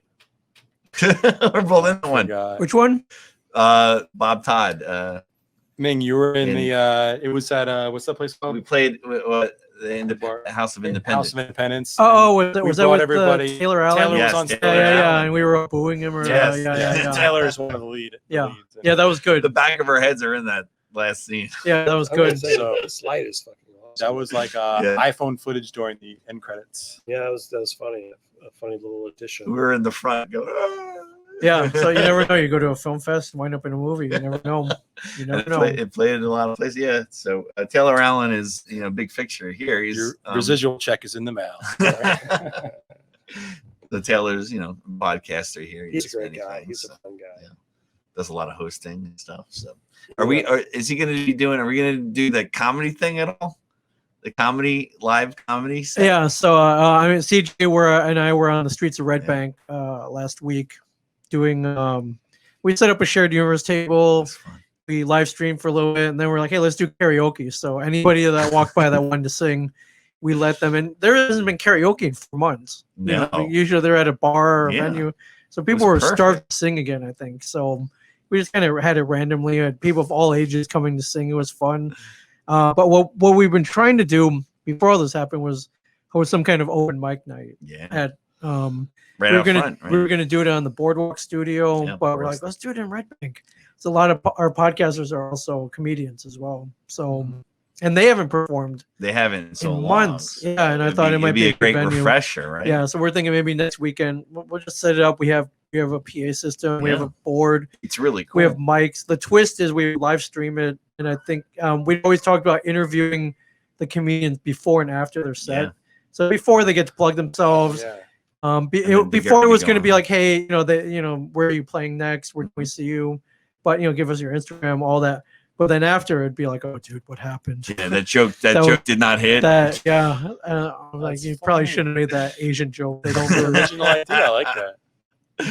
Speaker 1: We're both in the one.
Speaker 4: God.
Speaker 3: Which one?
Speaker 1: Bob Todd.
Speaker 4: Ming, you were in
Speaker 1: In-
Speaker 4: the it was at what's that place
Speaker 1: We
Speaker 4: called?
Speaker 1: played the House of Independence.
Speaker 4: House of Independence.
Speaker 3: Oh,
Speaker 4: And
Speaker 3: was
Speaker 4: we
Speaker 3: that
Speaker 4: brought
Speaker 3: with
Speaker 4: everybody.
Speaker 3: Taylor Allen?
Speaker 4: Taylor
Speaker 1: Yes,
Speaker 4: was on
Speaker 1: Taylor
Speaker 4: stage.
Speaker 3: Yeah,
Speaker 1: Allen.
Speaker 3: and we were booing him. Or,
Speaker 1: Yes,
Speaker 3: yeah.
Speaker 4: Taylor is one of the leads.
Speaker 3: Yeah. Yeah, that was good.
Speaker 1: The back of our heads are in that last scene.
Speaker 3: Yeah, that was
Speaker 2: I would
Speaker 3: good.
Speaker 2: say
Speaker 4: So-
Speaker 2: the slide is fucking awesome.
Speaker 4: That was like
Speaker 1: Yeah.
Speaker 4: iPhone footage during the end credits.
Speaker 2: Yeah, that was funny. A funny little addition.
Speaker 1: We were in the front. Go. "Ah."
Speaker 3: Yeah, so you never know. You go to a film fest, wind up in a movie. You never know. You
Speaker 1: And
Speaker 3: never know.
Speaker 1: it played in a lot of places. Yeah. So Taylor Allen is big fixture here. He's
Speaker 4: Your residual check is in the mail.
Speaker 1: the Taylor's podcaster here. He
Speaker 2: He's
Speaker 1: does
Speaker 2: a great
Speaker 1: many
Speaker 2: guy.
Speaker 1: things,
Speaker 2: He's a
Speaker 1: so
Speaker 2: fun guy.
Speaker 1: Yeah. does a lot of hosting and stuff. So are we is he going to be doing? Are we going to do the comedy thing at all? The live comedy set?
Speaker 3: Yeah, so I mean, CJ and I were on the streets of Red Bank last week, doing. We set up a shared universe table.
Speaker 1: That's fun.
Speaker 3: We live streamed for a little bit, and then we're like, hey, let's do karaoke. So anybody that walked by that wanted to sing, we let them in. There hasn't been karaoke in 4 months.
Speaker 1: No.
Speaker 3: Usually they're at a bar or a
Speaker 1: Yeah.
Speaker 3: venue. So people were starved to sing again, I think. So we just kind of had it randomly. Had people of all ages coming to sing. It was fun. But what we've been trying to do before all this happened was host some kind of open mic night.
Speaker 1: Yeah.
Speaker 3: At
Speaker 1: Right
Speaker 3: we were
Speaker 1: out
Speaker 3: gonna
Speaker 1: front. Right?
Speaker 3: we were gonna do it on the Boardwalk Studio,
Speaker 1: Yeah,
Speaker 3: but we're like, let's do it in Red Bank. So a lot of our podcasters are also comedians as well. So and they haven't performed
Speaker 1: They haven't in so
Speaker 3: in
Speaker 1: long.
Speaker 3: months. Yeah, and I thought it might
Speaker 1: be a
Speaker 3: good
Speaker 1: great
Speaker 3: venue.
Speaker 1: refresher, right?
Speaker 3: Yeah, so we're thinking maybe next weekend we'll just set it up. We have a PA system, we have a board,
Speaker 1: It's really cool.
Speaker 3: we have mics. The twist is we live stream it, and I think we always talked about interviewing the comedians before and after their set.
Speaker 1: Yeah.
Speaker 3: So before they get to plug themselves.
Speaker 4: Yeah.
Speaker 1: then to
Speaker 3: Before
Speaker 1: get
Speaker 3: it was going to
Speaker 1: going.
Speaker 3: be like, hey, where are you playing next? Where can we see you? But give us your Instagram, all that. But then after it'd be like, oh, dude, what happened?
Speaker 1: Yeah, that joke did not hit.
Speaker 3: That yeah, I'm like
Speaker 4: That's
Speaker 3: you probably
Speaker 4: funny.
Speaker 3: shouldn't have made that Asian joke. They don't
Speaker 4: It's an
Speaker 3: really,
Speaker 4: original idea. I like that.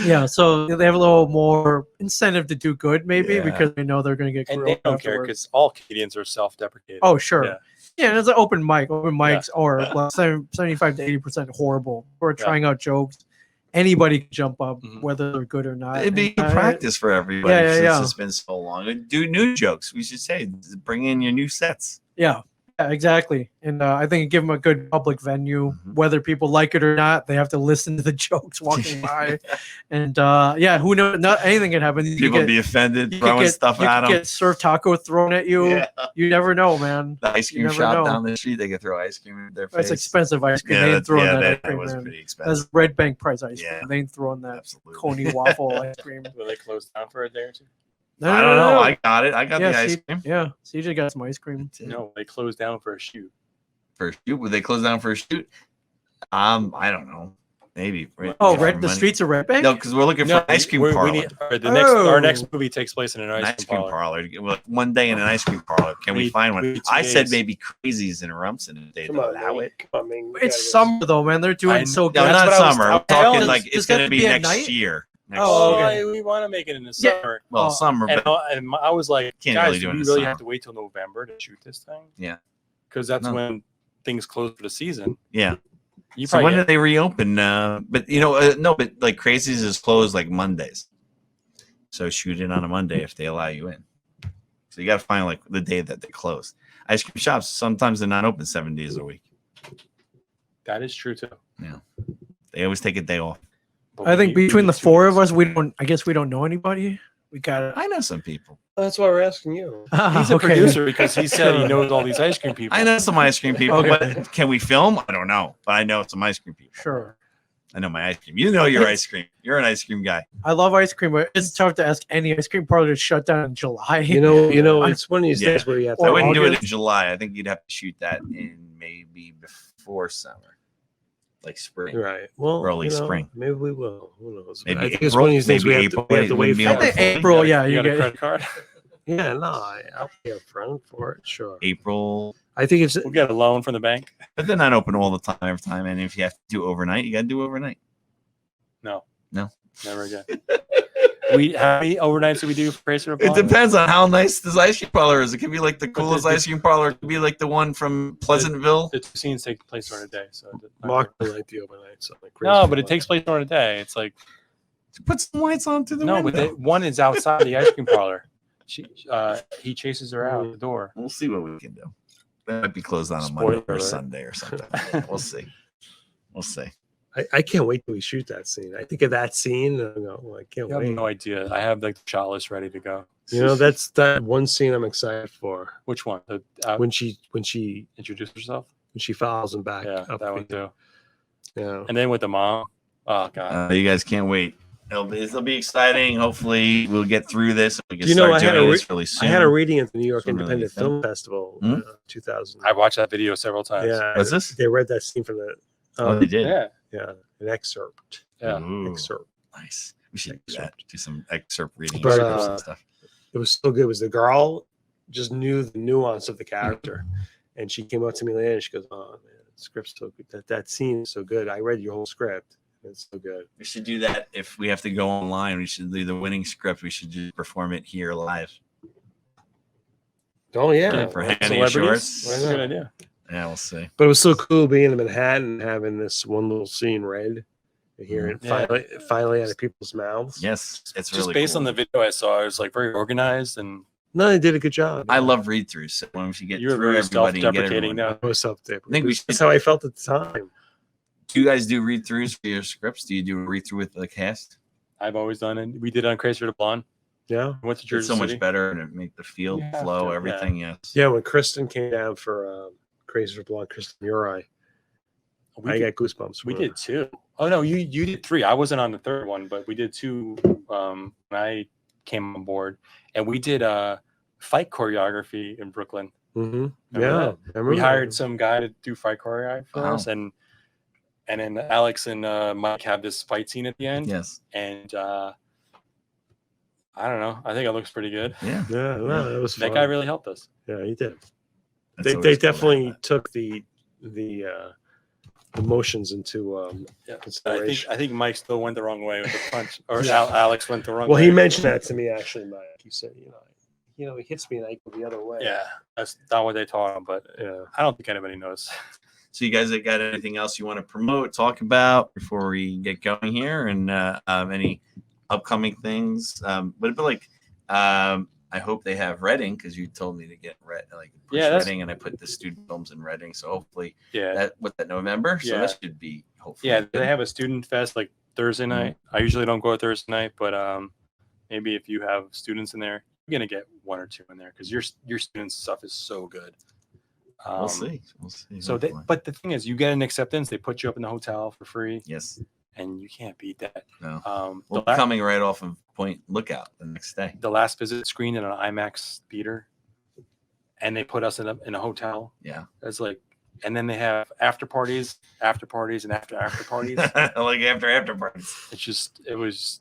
Speaker 3: yeah. So they have a little more incentive to do good, maybe
Speaker 1: Yeah.
Speaker 3: because they know they're going to get
Speaker 4: And
Speaker 3: grilled
Speaker 4: they don't care
Speaker 3: afterwards.
Speaker 4: because all comedians are self-deprecating.
Speaker 3: Oh, sure.
Speaker 4: Yeah.
Speaker 3: Yeah, and it's an open mic. Open mics are 75 to 80% horrible. We're
Speaker 4: Yeah.
Speaker 3: trying out jokes. Anybody can jump up,
Speaker 4: Mhm.
Speaker 3: whether they're good or not.
Speaker 1: It'd be
Speaker 3: And,
Speaker 1: practice for everybody
Speaker 3: yeah,
Speaker 1: since
Speaker 3: yeah.
Speaker 1: it's been so long. Do new jokes. We should say, bring in your new sets.
Speaker 3: Yeah, exactly. And I think give them a good public venue,
Speaker 1: Mhm.
Speaker 3: whether people like it or not. They have to listen to the jokes walking by. And yeah, who knows? Not anything can happen. You
Speaker 1: People
Speaker 3: could
Speaker 1: be offended,
Speaker 3: you could
Speaker 1: throwing
Speaker 3: get,
Speaker 1: stuff
Speaker 3: you
Speaker 1: at
Speaker 3: could
Speaker 1: them.
Speaker 3: get surf taco thrown at you.
Speaker 1: Yeah.
Speaker 3: You never know, man.
Speaker 1: The ice
Speaker 3: You
Speaker 1: cream
Speaker 3: never
Speaker 1: shop
Speaker 3: know.
Speaker 1: down the street, they could throw ice cream in their face.
Speaker 3: That's expensive ice cream.
Speaker 1: Yeah,
Speaker 3: they ain't
Speaker 1: that's,
Speaker 3: throwing
Speaker 1: yeah,
Speaker 3: that ice
Speaker 1: that
Speaker 3: cream,
Speaker 1: was
Speaker 3: man.
Speaker 1: pretty expensive.
Speaker 3: That's Red Bank price ice
Speaker 1: Yeah.
Speaker 3: cream. They ain't throwing that
Speaker 1: Absolutely.
Speaker 3: Coney waffle ice cream.
Speaker 4: Will they close down for a day or two?
Speaker 3: No,
Speaker 1: I
Speaker 3: no,
Speaker 1: don't
Speaker 3: no,
Speaker 1: know.
Speaker 3: no.
Speaker 1: I got it. I got
Speaker 3: yeah,
Speaker 1: the ice cream.
Speaker 3: Yeah, CJ got some ice cream.
Speaker 4: No, they closed down for a shoot.
Speaker 1: For a shoot, would they close down for a shoot? I don't know. Maybe.
Speaker 3: Oh,
Speaker 1: Yeah,
Speaker 3: Red, the
Speaker 1: money.
Speaker 3: streets of Red Bank?
Speaker 1: No, because we're looking for an ice cream
Speaker 4: we
Speaker 1: parlor.
Speaker 4: need, our next
Speaker 3: Oh.
Speaker 4: movie takes place in an
Speaker 1: An
Speaker 4: ice cream parlor.
Speaker 1: Well, one day in an ice cream parlor. Can we
Speaker 4: We-
Speaker 1: find one?
Speaker 4: we need 2
Speaker 1: I said
Speaker 4: days.
Speaker 1: maybe Crazies in Rumson if they
Speaker 2: Come on,
Speaker 1: allow
Speaker 2: man.
Speaker 1: it.
Speaker 2: Come on, man.
Speaker 3: It's summer though, man. They're doing
Speaker 4: I-
Speaker 3: so good.
Speaker 1: No,
Speaker 4: That's
Speaker 1: not
Speaker 4: what I was
Speaker 1: summer. We're
Speaker 4: telling-
Speaker 1: talking
Speaker 3: Does-
Speaker 1: like
Speaker 3: does
Speaker 1: it's
Speaker 3: that
Speaker 1: going to
Speaker 3: have
Speaker 1: be
Speaker 3: to be at
Speaker 1: next
Speaker 3: night?
Speaker 1: year. Next
Speaker 3: Oh,
Speaker 1: year.
Speaker 3: okay.
Speaker 4: We want to make it in the
Speaker 3: Yeah.
Speaker 4: summer.
Speaker 1: Well,
Speaker 3: Oh,
Speaker 1: summer,
Speaker 4: And,
Speaker 1: but
Speaker 4: I was like,
Speaker 1: Can't
Speaker 4: guys,
Speaker 1: really do
Speaker 4: do
Speaker 1: it
Speaker 4: we
Speaker 1: in the
Speaker 4: really
Speaker 1: summer.
Speaker 4: have to wait till November to shoot this thing?
Speaker 1: Yeah.
Speaker 4: Because that's
Speaker 1: No.
Speaker 4: when things close for the season.
Speaker 1: yeah.
Speaker 4: You
Speaker 1: So when
Speaker 4: probably
Speaker 1: do they reopen? But no, but like Crazies is closed like Mondays. So shoot it on a Monday if they allow you in. So you got to find like the day that they close. Ice cream shops sometimes they're not open 7 days a week.
Speaker 4: that is true too.
Speaker 1: They always take a day off.
Speaker 4: But
Speaker 3: I think
Speaker 4: we
Speaker 3: between
Speaker 4: need
Speaker 3: the
Speaker 4: 2
Speaker 3: four
Speaker 4: days.
Speaker 3: of us, I guess we don't know anybody. We got it.
Speaker 1: I know some people.
Speaker 2: That's why we're asking you.
Speaker 4: He's a producer because he said he knows all these ice cream people.
Speaker 1: I know some ice cream people,
Speaker 3: Okay.
Speaker 1: but can we film? I don't know, but I know some ice cream people.
Speaker 3: Sure.
Speaker 1: I know my ice cream. You know your ice cream. You're an ice cream guy.
Speaker 3: I love ice cream, but it's tough to ask any ice cream parlor to shut down in July.
Speaker 2: You know, it's one of these
Speaker 1: Yeah.
Speaker 2: days where you have
Speaker 3: Or
Speaker 1: I
Speaker 2: to.
Speaker 1: wouldn't do it in
Speaker 3: August.
Speaker 1: July. I think you'd have to shoot that in maybe before summer, like spring.
Speaker 2: Right. Well,
Speaker 1: Early
Speaker 2: you know,
Speaker 1: spring.
Speaker 2: Maybe we will. Who knows? But
Speaker 1: Maybe
Speaker 2: I think it's
Speaker 1: April,
Speaker 2: one of these things
Speaker 1: maybe
Speaker 2: we have to,
Speaker 1: April,
Speaker 2: we have to
Speaker 1: it
Speaker 2: wait
Speaker 1: wouldn't be
Speaker 2: for.
Speaker 3: I think
Speaker 1: April.
Speaker 3: April, yeah,
Speaker 4: you
Speaker 3: you
Speaker 4: got a
Speaker 3: get
Speaker 4: credit card.
Speaker 2: Yeah, no, I'll pay up front for it. Sure.
Speaker 1: April,
Speaker 2: I think it's
Speaker 4: We'll get a loan from the bank.
Speaker 1: but they're not open all the time, every time. And if you have to do overnight, you got to do overnight.
Speaker 4: Never again. How many overnights do we do for Crazy
Speaker 1: It depends on how nice this ice cream parlor is. It could be like the
Speaker 4: But
Speaker 1: coolest
Speaker 4: the-
Speaker 1: ice cream parlor. It could be like the one from Pleasantville.
Speaker 4: The 2 scenes take place during a day, so
Speaker 2: Mark will like the overnight. So like
Speaker 4: No, but it takes place during a day. It's like
Speaker 1: Put some lights on to the
Speaker 4: no,
Speaker 1: window.
Speaker 4: but one is outside the ice cream parlor. He chases her out the door.
Speaker 1: We'll see what we can do. That might be closed on a
Speaker 4: Spoiler
Speaker 1: Monday or
Speaker 4: alert.
Speaker 1: Sunday or something. We'll see. We'll see.
Speaker 2: I can't wait till we shoot that scene. I think of that scene and I go, well, I can't
Speaker 4: You have
Speaker 2: wait.
Speaker 4: no idea. I have like the shot list ready to go.
Speaker 2: You know, that's that one scene I'm excited for.
Speaker 4: Which one?
Speaker 2: When she
Speaker 4: Introduce herself?
Speaker 2: follows him back
Speaker 4: Yeah,
Speaker 2: up.
Speaker 4: that one too.
Speaker 2: Yeah.
Speaker 4: And then with the mom. Oh god.
Speaker 1: You guys can't wait. It'll be exciting. Hopefully, we'll get through this. We can
Speaker 2: Do you know
Speaker 1: start
Speaker 2: I had
Speaker 1: doing
Speaker 2: a
Speaker 1: this really soon.
Speaker 2: I had a reading at the New York
Speaker 1: Some really
Speaker 2: Independent
Speaker 1: good
Speaker 2: Film Festival,
Speaker 1: Hmm?
Speaker 2: 2000.
Speaker 4: I watched that video several times.
Speaker 2: Yeah.
Speaker 1: What's this?
Speaker 2: They read that scene from the.
Speaker 1: Oh, they did.
Speaker 4: Yeah.
Speaker 2: Yeah, an excerpt.
Speaker 4: Yeah.
Speaker 1: Ooh,
Speaker 2: Excerpt.
Speaker 1: nice. We should do that. Do some excerpt reading
Speaker 2: But,
Speaker 1: scripts and stuff.
Speaker 2: It was so good. It was the girl just knew the nuance of the character, and she came up to me later and she goes, "Oh man, the script's so good. That scene is so good. I read your whole script. It's so good.
Speaker 1: We should do that if we have to go online. We should do the winning script. We should just perform it here live.
Speaker 2: Oh yeah,
Speaker 1: For
Speaker 2: well,
Speaker 1: Handy
Speaker 4: Celebrities.
Speaker 1: Shorts.
Speaker 4: That's a good idea.
Speaker 1: Yeah, we'll see.
Speaker 2: but it was so cool being in Manhattan, having this one little scene read, and hearing
Speaker 4: Yeah.
Speaker 2: it finally out of people's mouths.
Speaker 1: Yes, it's
Speaker 4: Just
Speaker 1: really
Speaker 4: based
Speaker 1: cool.
Speaker 4: on the video I saw, it was like very organized, and
Speaker 2: No, they did a good job.
Speaker 1: I love read throughs. So once you get
Speaker 4: you were
Speaker 1: through
Speaker 4: very
Speaker 1: everybody and get
Speaker 4: self-deprecating
Speaker 1: everyone.
Speaker 4: now.
Speaker 2: What's up there?
Speaker 1: I think we should-
Speaker 2: That's how I felt at the time.
Speaker 1: Do you guys do read throughs for your scripts? Do you do a read through with the cast?
Speaker 4: I've always done it. We did it on Crazy for the Blonde.
Speaker 2: Yeah,
Speaker 4: I went to Jersey
Speaker 1: It's so
Speaker 4: City.
Speaker 1: much better and it make the field
Speaker 4: You have
Speaker 1: flow,
Speaker 4: to, yeah.
Speaker 1: everything. Yes.
Speaker 2: yeah. When Kristen came down for Crazy for Blonde, Kristen Murray, I got goosebumps.
Speaker 4: We
Speaker 2: from her.
Speaker 4: did 2. Oh no, you did 3. I wasn't on the third one, but we did 2 when I came on board, and we did fight choreography in Brooklyn.
Speaker 2: Mhm.
Speaker 4: Remember
Speaker 2: Yeah,
Speaker 4: that?
Speaker 2: I remember
Speaker 4: We hired
Speaker 2: that.
Speaker 4: some guy to do fight choreography for
Speaker 1: Wow.
Speaker 4: us, and then Alex and Mike have this fight scene at the end,
Speaker 1: Yes.
Speaker 4: and I don't know. I think it looks pretty good.
Speaker 1: Yeah.
Speaker 2: Yeah, no, that was
Speaker 4: That
Speaker 2: fun.
Speaker 4: guy really helped us.
Speaker 2: Yeah, he did.
Speaker 1: That's
Speaker 2: They
Speaker 1: always cool to
Speaker 2: definitely
Speaker 1: have
Speaker 2: took the emotions into
Speaker 4: Yeah,
Speaker 2: consideration.
Speaker 4: I think Mike still went the wrong way with the punch, or
Speaker 2: Yeah.
Speaker 4: Alex went the wrong
Speaker 2: Well,
Speaker 4: way.
Speaker 2: he mentioned that to me actually, Mike. He said, he hits me and I go the other way.
Speaker 4: Yeah, that's not what they taught him, but
Speaker 2: Yeah.
Speaker 4: I don't think anybody knows.
Speaker 1: So you guys got anything else you want to promote, talk about before we get going here, and any upcoming things? But like, I hope they have Reading because you told me to get push
Speaker 4: Yeah, that's-
Speaker 1: Reading, and I put the student films in Reading. So hopefully
Speaker 4: Yeah,
Speaker 1: that November. So
Speaker 4: Yeah.
Speaker 1: that should be hopefully.
Speaker 4: yeah,
Speaker 1: good.
Speaker 4: they have a student fest like Thursday night. I usually don't go Thursday night, but maybe if you have students in there, you're gonna get 1 or 2 in there because your students' stuff is so good.
Speaker 1: We'll see. We'll see.
Speaker 4: So,
Speaker 1: hopefully.
Speaker 4: but the thing is, you get an acceptance. They put you up in the hotel for free,
Speaker 1: yes,
Speaker 4: and you can't beat that.
Speaker 1: no.
Speaker 4: The,
Speaker 1: Well, coming right off of Point Lookout the next day.
Speaker 4: the last visit screened in an IMAX theater, and they put us in a hotel.
Speaker 1: Yeah,
Speaker 4: It's like, and then they have after parties, and after parties.
Speaker 1: like after parties.
Speaker 4: It's just, it was,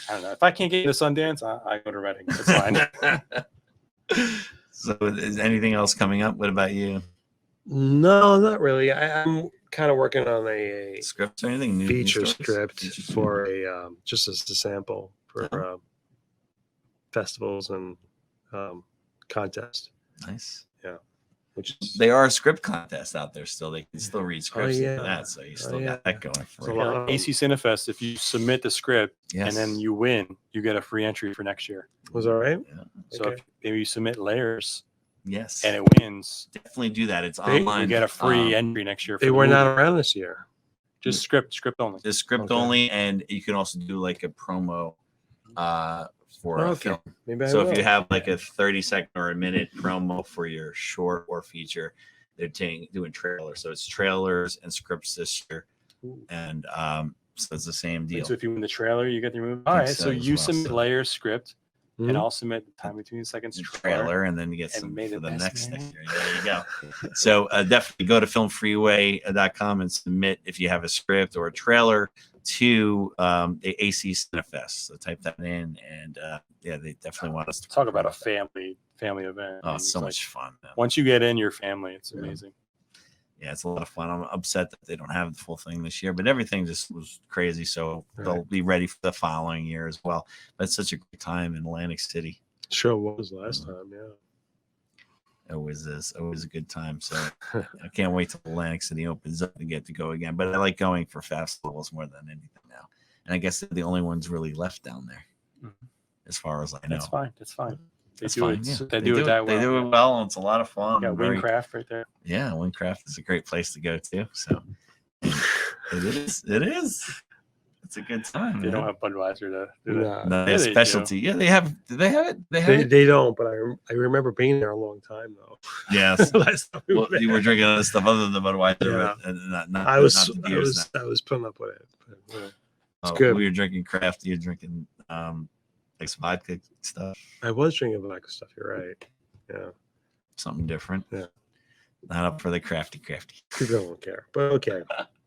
Speaker 4: I don't know. If I can't get to Sundance, I go to Reading. It's fine.
Speaker 1: So, is anything else coming up? What about you?
Speaker 2: No, not really. I'm kind of working on a
Speaker 1: Scripts or anything? New
Speaker 2: feature
Speaker 1: scripts?
Speaker 2: script
Speaker 1: Feature
Speaker 2: for a just as a sample for festivals and contest,
Speaker 1: Nice.
Speaker 2: which is
Speaker 1: They are a script contest out there still. They can still read scripts
Speaker 2: yeah.
Speaker 1: and that. So you still
Speaker 2: yeah.
Speaker 1: got that going for
Speaker 2: It's a
Speaker 1: you.
Speaker 2: lot.
Speaker 4: AC Cinefest, if you submit the script
Speaker 1: Yes.
Speaker 4: and then you win, you get a free entry for next year.
Speaker 2: was all right.
Speaker 4: So
Speaker 2: Okay.
Speaker 4: if maybe you submit layers
Speaker 1: Yes.
Speaker 4: and it wins,
Speaker 1: Definitely do that. It's
Speaker 2: They-
Speaker 1: online.
Speaker 4: you get a free
Speaker 1: um,
Speaker 4: entry next year. For
Speaker 2: They
Speaker 4: the
Speaker 2: were not
Speaker 4: movie.
Speaker 2: around this year.
Speaker 4: Just script only.
Speaker 1: the script
Speaker 2: Okay.
Speaker 1: only, and you can also do like a promo for a
Speaker 2: Okay.
Speaker 1: film.
Speaker 2: Maybe I
Speaker 1: So if
Speaker 2: will.
Speaker 1: you have like a 30-second or a minute promo for your short or feature, they're doing trailers. So it's trailers and scripts this year.
Speaker 2: Ooh.
Speaker 1: And so it's the same deal.
Speaker 4: So if you win the trailer, you get the movie. All right.
Speaker 1: so
Speaker 4: So
Speaker 1: as
Speaker 4: you
Speaker 1: well,
Speaker 4: submit
Speaker 1: so-
Speaker 4: layers script,
Speaker 2: Mhm.
Speaker 4: and I'll submit the time between seconds
Speaker 1: The
Speaker 4: trailer.
Speaker 1: trailer, and then you get
Speaker 4: and
Speaker 1: some
Speaker 4: may
Speaker 1: for
Speaker 4: the
Speaker 1: the
Speaker 4: best
Speaker 1: next
Speaker 4: man
Speaker 1: year. There you go. So definitely go to filmfreeway.com and submit if you have a script or a trailer to the AC Cinefest. So type that in, and yeah, they definitely want us to
Speaker 4: Talk about a
Speaker 1: promote that.
Speaker 4: family event.
Speaker 1: Oh, it's so
Speaker 4: like,
Speaker 1: much fun. Man.
Speaker 4: Once you get in your family, it's
Speaker 1: Yeah.
Speaker 4: amazing.
Speaker 1: Yeah, it's a lot of fun. I'm upset that they don't have the full thing this year, but everything just was crazy. So they'll
Speaker 2: Right.
Speaker 1: be ready for the following year as well. But it's such a great time in Atlantic City.
Speaker 2: Sure was last time. Yeah.
Speaker 1: It always is. Always a good time. So I can't wait till Atlantic City opens up to get to go again. But I like going for festivals more than anything now. And I guess they're the only ones really left down there,
Speaker 4: Mhm.
Speaker 1: as far as I know.
Speaker 4: That's fine. That's fine. They
Speaker 1: That's
Speaker 4: do
Speaker 1: fine,
Speaker 4: it.
Speaker 1: yeah.
Speaker 4: They do it that
Speaker 1: They
Speaker 4: well.
Speaker 1: do it well, and it's a lot of fun.
Speaker 4: Yeah,
Speaker 1: and very-
Speaker 4: Wingcraft right there.
Speaker 1: Yeah, Windcraft is a great place to go to. So it is. It is. It's a good time.
Speaker 4: They
Speaker 1: man.
Speaker 4: don't have Budweiser to do that.
Speaker 2: Nah,
Speaker 1: No,
Speaker 4: Yeah,
Speaker 1: they have
Speaker 4: they do.
Speaker 1: specialty. Yeah, they have. Do they have it? They have
Speaker 2: they,
Speaker 1: it.
Speaker 2: they don't, but I remember being there a long time though.
Speaker 1: Yes.
Speaker 2: Last time we
Speaker 1: Well,
Speaker 2: were
Speaker 1: you were
Speaker 2: there.
Speaker 1: drinking other stuff other than Budweiser.
Speaker 2: Yeah.
Speaker 1: But, not
Speaker 2: I was
Speaker 1: not the beers now.
Speaker 2: I was putting up with it. But, it's
Speaker 1: Oh,
Speaker 2: good.
Speaker 1: We were drinking craft. You're drinking like some vodka stuff,
Speaker 2: I was drinking vodka stuff. You're right. Yeah,
Speaker 1: something different.
Speaker 2: Yeah.
Speaker 1: Not up for the crafty.
Speaker 2: people don't care, but okay.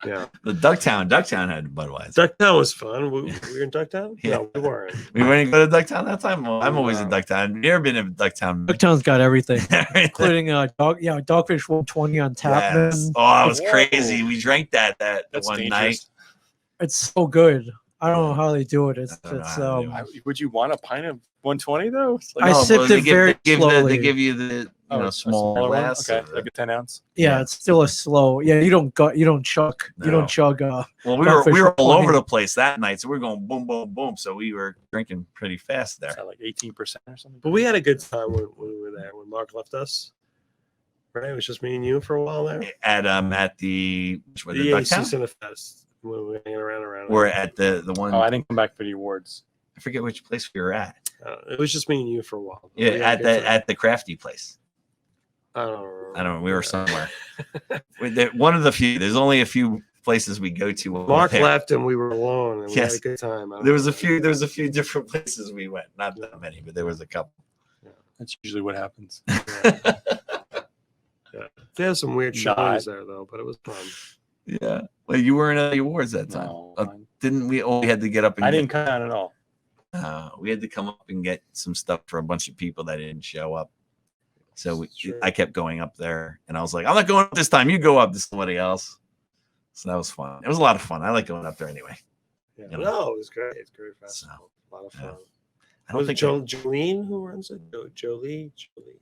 Speaker 2: Yeah,
Speaker 1: The Ducktown had Budweiser.
Speaker 2: Ducktown was fun. We were in Ducktown.
Speaker 1: Yeah.
Speaker 2: No, we weren't.
Speaker 1: We went to go to Ducktown that time. Well, I'm always in
Speaker 2: Wow.
Speaker 1: Ducktown. You ever been to Ducktown?
Speaker 3: Ducktown's got everything, including Dogfish 120 on tap.
Speaker 1: Yes.
Speaker 3: Man.
Speaker 1: Oh, it was
Speaker 4: Whoa.
Speaker 1: crazy. We drank that
Speaker 4: That's
Speaker 1: one
Speaker 4: dangerous.
Speaker 1: night.
Speaker 3: It's so good. I don't know how they do it. It's
Speaker 1: I don't know
Speaker 3: it's
Speaker 1: how they do it.
Speaker 4: Would you want a pint of 120 though? It's
Speaker 3: I sipped it very
Speaker 1: they
Speaker 3: slowly.
Speaker 1: give you the
Speaker 4: a
Speaker 1: small
Speaker 4: smaller one?
Speaker 1: glass.
Speaker 4: Okay,
Speaker 1: of
Speaker 4: like a 10 ounce.
Speaker 3: Yeah, it's still a slow. Yeah, you don't chug. You
Speaker 1: No.
Speaker 3: don't chug.
Speaker 1: Well, we
Speaker 3: Goldfish
Speaker 1: were all
Speaker 3: 120.
Speaker 1: over the place that night, so we were going boom, boom, boom. So we were drinking pretty fast there.
Speaker 4: Is that like 18% or something?
Speaker 2: But we had a good time when we were there. When Mark left us, right? It was just me and you for a while there.
Speaker 1: At the
Speaker 2: The AC Cinefest. When we were hanging around.
Speaker 1: We're at the one.
Speaker 4: Oh, I didn't come back for the awards.
Speaker 1: I forget which place we were at.
Speaker 2: It was just me and you for a while.
Speaker 1: Yeah,
Speaker 2: We had a good time.
Speaker 1: at the crafty place.
Speaker 2: I don't remember.
Speaker 1: I don't know. We were somewhere. One of the few. There's only a few places we go to. When
Speaker 2: Mark
Speaker 1: we're there.
Speaker 2: left and we were alone, and we had
Speaker 1: Yes.
Speaker 2: a good time.
Speaker 1: There was a few different places we went. Not that many, but there was a couple.
Speaker 4: That's usually what happens.
Speaker 2: They had some weird
Speaker 4: Shy.
Speaker 2: shows there though, but it was fun.
Speaker 1: Yeah. Well, you weren't at the awards that time.
Speaker 4: No,
Speaker 1: Didn't we? Oh, we had to get up and
Speaker 4: I didn't come out at all.
Speaker 1: we had to come up and get some stuff for a bunch of people that didn't show up. So
Speaker 2: Sure.
Speaker 1: I kept going up there, and I was like, I'm not going up this time. You go up to somebody else. So that was fun. It was a lot of fun. I like going up there anyway.
Speaker 2: Yeah.
Speaker 1: You know.
Speaker 2: No, it was great. It's a great festival. A lot of fun.
Speaker 1: I don't
Speaker 2: Was
Speaker 1: think
Speaker 2: it Jolene who runs it? Jolie.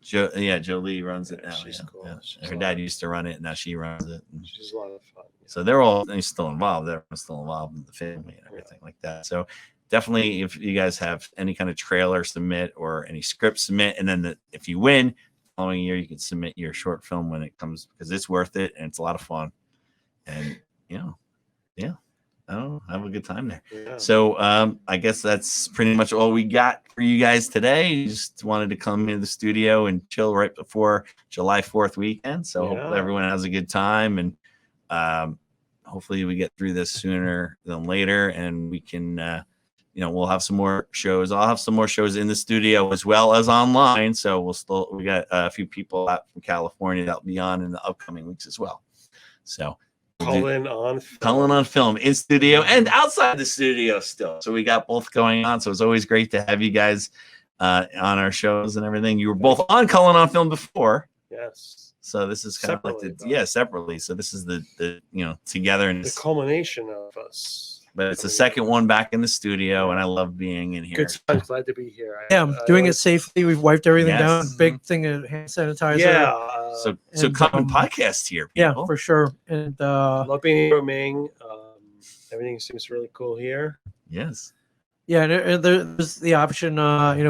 Speaker 1: Jolie runs it
Speaker 2: Yeah,
Speaker 1: now.
Speaker 2: she's
Speaker 1: Yeah.
Speaker 2: cool.
Speaker 1: Yeah.
Speaker 2: She's
Speaker 1: Her
Speaker 2: a
Speaker 1: dad
Speaker 2: lot.
Speaker 1: used to run it, and now she runs it. And
Speaker 2: She's a lot of fun.
Speaker 1: so they're still involved. They're still involved in the family and everything like that. So definitely, if you guys have any kind of trailer submit or any script submit, and then if you win, following year you can submit your short film when it comes, because it's worth it and it's a lot of fun. And have a good time there.
Speaker 2: Yeah.
Speaker 1: So I guess that's pretty much all we got for you guys today. Just wanted to come into the studio and chill right before July 4th weekend. So
Speaker 2: Yeah.
Speaker 1: hope everyone has a good time, and hopefully we get through this sooner than later, and we can we'll have some more shows. I'll have some more shows in the studio as well as online. So we got a few people out from California that'll be on in the upcoming weeks as well. So
Speaker 2: Cullen on
Speaker 1: film in studio and outside the studio still. So we got both going on. So it's always great to have you guys on our shows and everything. You were both on Cullen on film before.
Speaker 2: Yes.
Speaker 1: So this is kind
Speaker 2: Separately,
Speaker 1: of
Speaker 2: though.
Speaker 1: like separately. So this is the together, and
Speaker 2: The culmination of us.
Speaker 1: but it's the second one back in the studio, and I love being in here.
Speaker 2: Good time. Glad to be here.
Speaker 3: Yeah, I'm doing it safely. We've wiped everything down.
Speaker 1: Yes.
Speaker 3: Big thing of hand sanitizer.
Speaker 2: Yeah.
Speaker 1: So
Speaker 3: and,
Speaker 1: come and
Speaker 3: um,
Speaker 1: podcast here, people.
Speaker 3: Yeah, for sure. And
Speaker 2: love being here, Ming. Everything seems really cool here.
Speaker 1: Yes.
Speaker 3: yeah, and there's the option.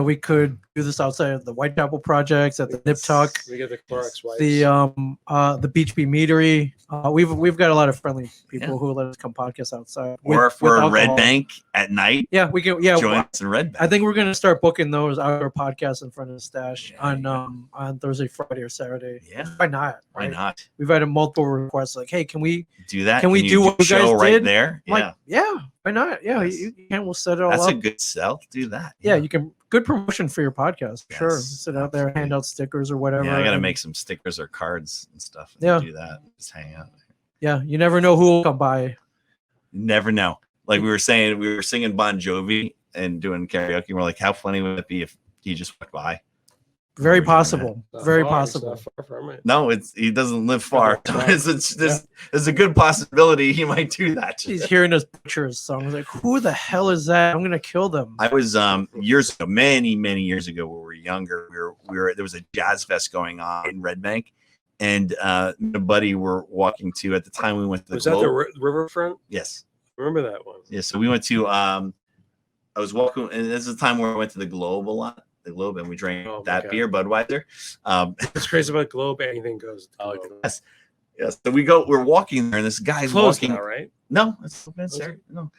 Speaker 3: We could do this outside of the Whitechapel projects at the Nip Tuck,
Speaker 2: We get the Clorox wipes.
Speaker 3: the Beach Bee Meadery. We've got a lot of friendly people
Speaker 1: Yeah.
Speaker 3: who let us come podcast outside.
Speaker 1: Or if we're in Red
Speaker 3: alcohol.
Speaker 1: Bank at night,
Speaker 3: Yeah, we can. Yeah,
Speaker 1: join us in Red Bank.
Speaker 3: I think we're gonna start booking those outdoor podcasts in front of the stash
Speaker 1: Yeah,
Speaker 3: on Thursday, Friday, or Saturday.
Speaker 1: Yeah.
Speaker 3: Why not?
Speaker 1: Why
Speaker 3: right?
Speaker 1: not
Speaker 3: We've had multiple requests like, hey, can we?
Speaker 1: do that?
Speaker 3: Can we
Speaker 1: you
Speaker 3: do what you
Speaker 1: show
Speaker 3: guys
Speaker 1: right
Speaker 3: did?
Speaker 1: there?
Speaker 3: I'm like, yeah, why not? Yeah,
Speaker 1: Yes.
Speaker 3: you can. We'll set it all
Speaker 1: That's
Speaker 3: up.
Speaker 1: a good sell. Do that.
Speaker 3: Yeah, you can. Good promotion for your podcast.
Speaker 1: Yes,
Speaker 3: Sure, sit out there, hand
Speaker 1: absolutely.
Speaker 3: out stickers or whatever.
Speaker 1: Yeah, I got to
Speaker 3: and-
Speaker 1: make some stickers or cards and stuff. And
Speaker 3: Yeah.
Speaker 1: do that. Just hang out.
Speaker 3: Yeah, you never know who will come by.
Speaker 1: You never know. Like we were saying, we were singing Bon Jovi and doing karaoke. And we're like, how funny would it be if he just walked by?
Speaker 3: Very
Speaker 1: Not
Speaker 3: possible.
Speaker 2: Not
Speaker 3: Very
Speaker 2: far, it's
Speaker 3: possible.
Speaker 2: not far from it.
Speaker 1: No, he doesn't live far.
Speaker 2: No.
Speaker 1: There's a good possibility he might do that.
Speaker 3: He's hearing us butcher his song. He's like, who the hell is that? I'm gonna kill them.
Speaker 1: I was years ago, many years ago, when we were younger. We were there was a jazz fest going on in Red Bank, and a buddy were walking to at the time we went to the
Speaker 2: Was that the
Speaker 1: Globe.
Speaker 2: riverfront?
Speaker 1: Yes,
Speaker 2: Remember that one?
Speaker 1: yeah. So we went to I was walking, and this is the time where I went to the Globe a lot. The Globe, and we drank
Speaker 2: Oh my
Speaker 1: that
Speaker 2: God.
Speaker 1: beer, Budweiser.
Speaker 2: What's crazy about Globe? Anything goes.
Speaker 4: I like
Speaker 2: Globe.
Speaker 1: Yes. Yes. So we're walking there, and this guy's
Speaker 2: Closed
Speaker 1: walking.
Speaker 2: now, right?
Speaker 1: No, it's still been there. No,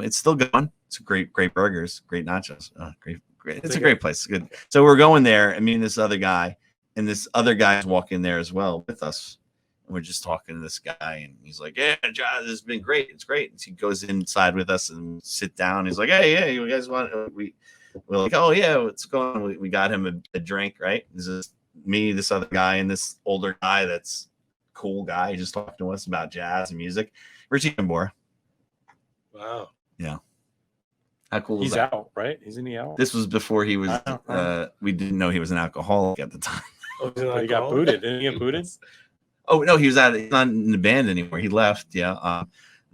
Speaker 1: it's still going. It's great burgers, great nachos, great. It's a great place. Good. So we're going there, and me and this other guy, and this other guy's walking there as well with us. And we're just talking to this guy, and he's like, "Yeah, John, this has been great. It's great." And he goes inside with us and sit down. He's like, "Hey, you guys want?" We're like, "Oh yeah, what's going on?" We got him a drink, right? This is me, this other guy, and this older guy that's cool guy just talking to us about jazz and music. Richie Gambora.
Speaker 2: Wow.
Speaker 1: How cool is
Speaker 4: He's
Speaker 1: that?
Speaker 4: out, right? Isn't he out?
Speaker 1: This was before he was.
Speaker 4: I know.
Speaker 1: We didn't know he was an alcoholic at the time.
Speaker 2: Oh, is it
Speaker 4: But he got
Speaker 2: alcohol?
Speaker 4: booted. Didn't he get booted?
Speaker 1: Oh no, he's not in the band anymore. He left. Yeah.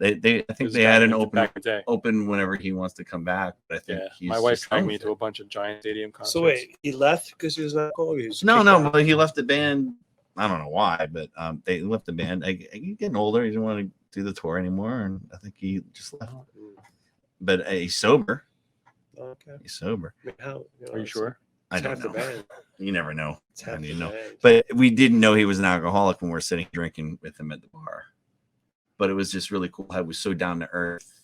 Speaker 1: I think they had an open whenever he wants to come back. But I think
Speaker 4: my wife dragged me to a bunch of Giant Stadium concerts.
Speaker 2: So wait, he left because he was not alcoholic?
Speaker 1: No, but he left the band. I don't know why, but they left the band. He's getting older. He didn't want to do the tour anymore, and I think he just left. But he's sober.
Speaker 2: Okay.
Speaker 1: He's sober.
Speaker 2: I mean, how?
Speaker 4: Are you sure?
Speaker 1: I don't know. You never know.
Speaker 2: It's half
Speaker 1: I
Speaker 2: the
Speaker 1: didn't know.
Speaker 2: band.
Speaker 1: But we didn't know he was an alcoholic when we were sitting drinking with him at the bar. But it was just really cool how he was so down to earth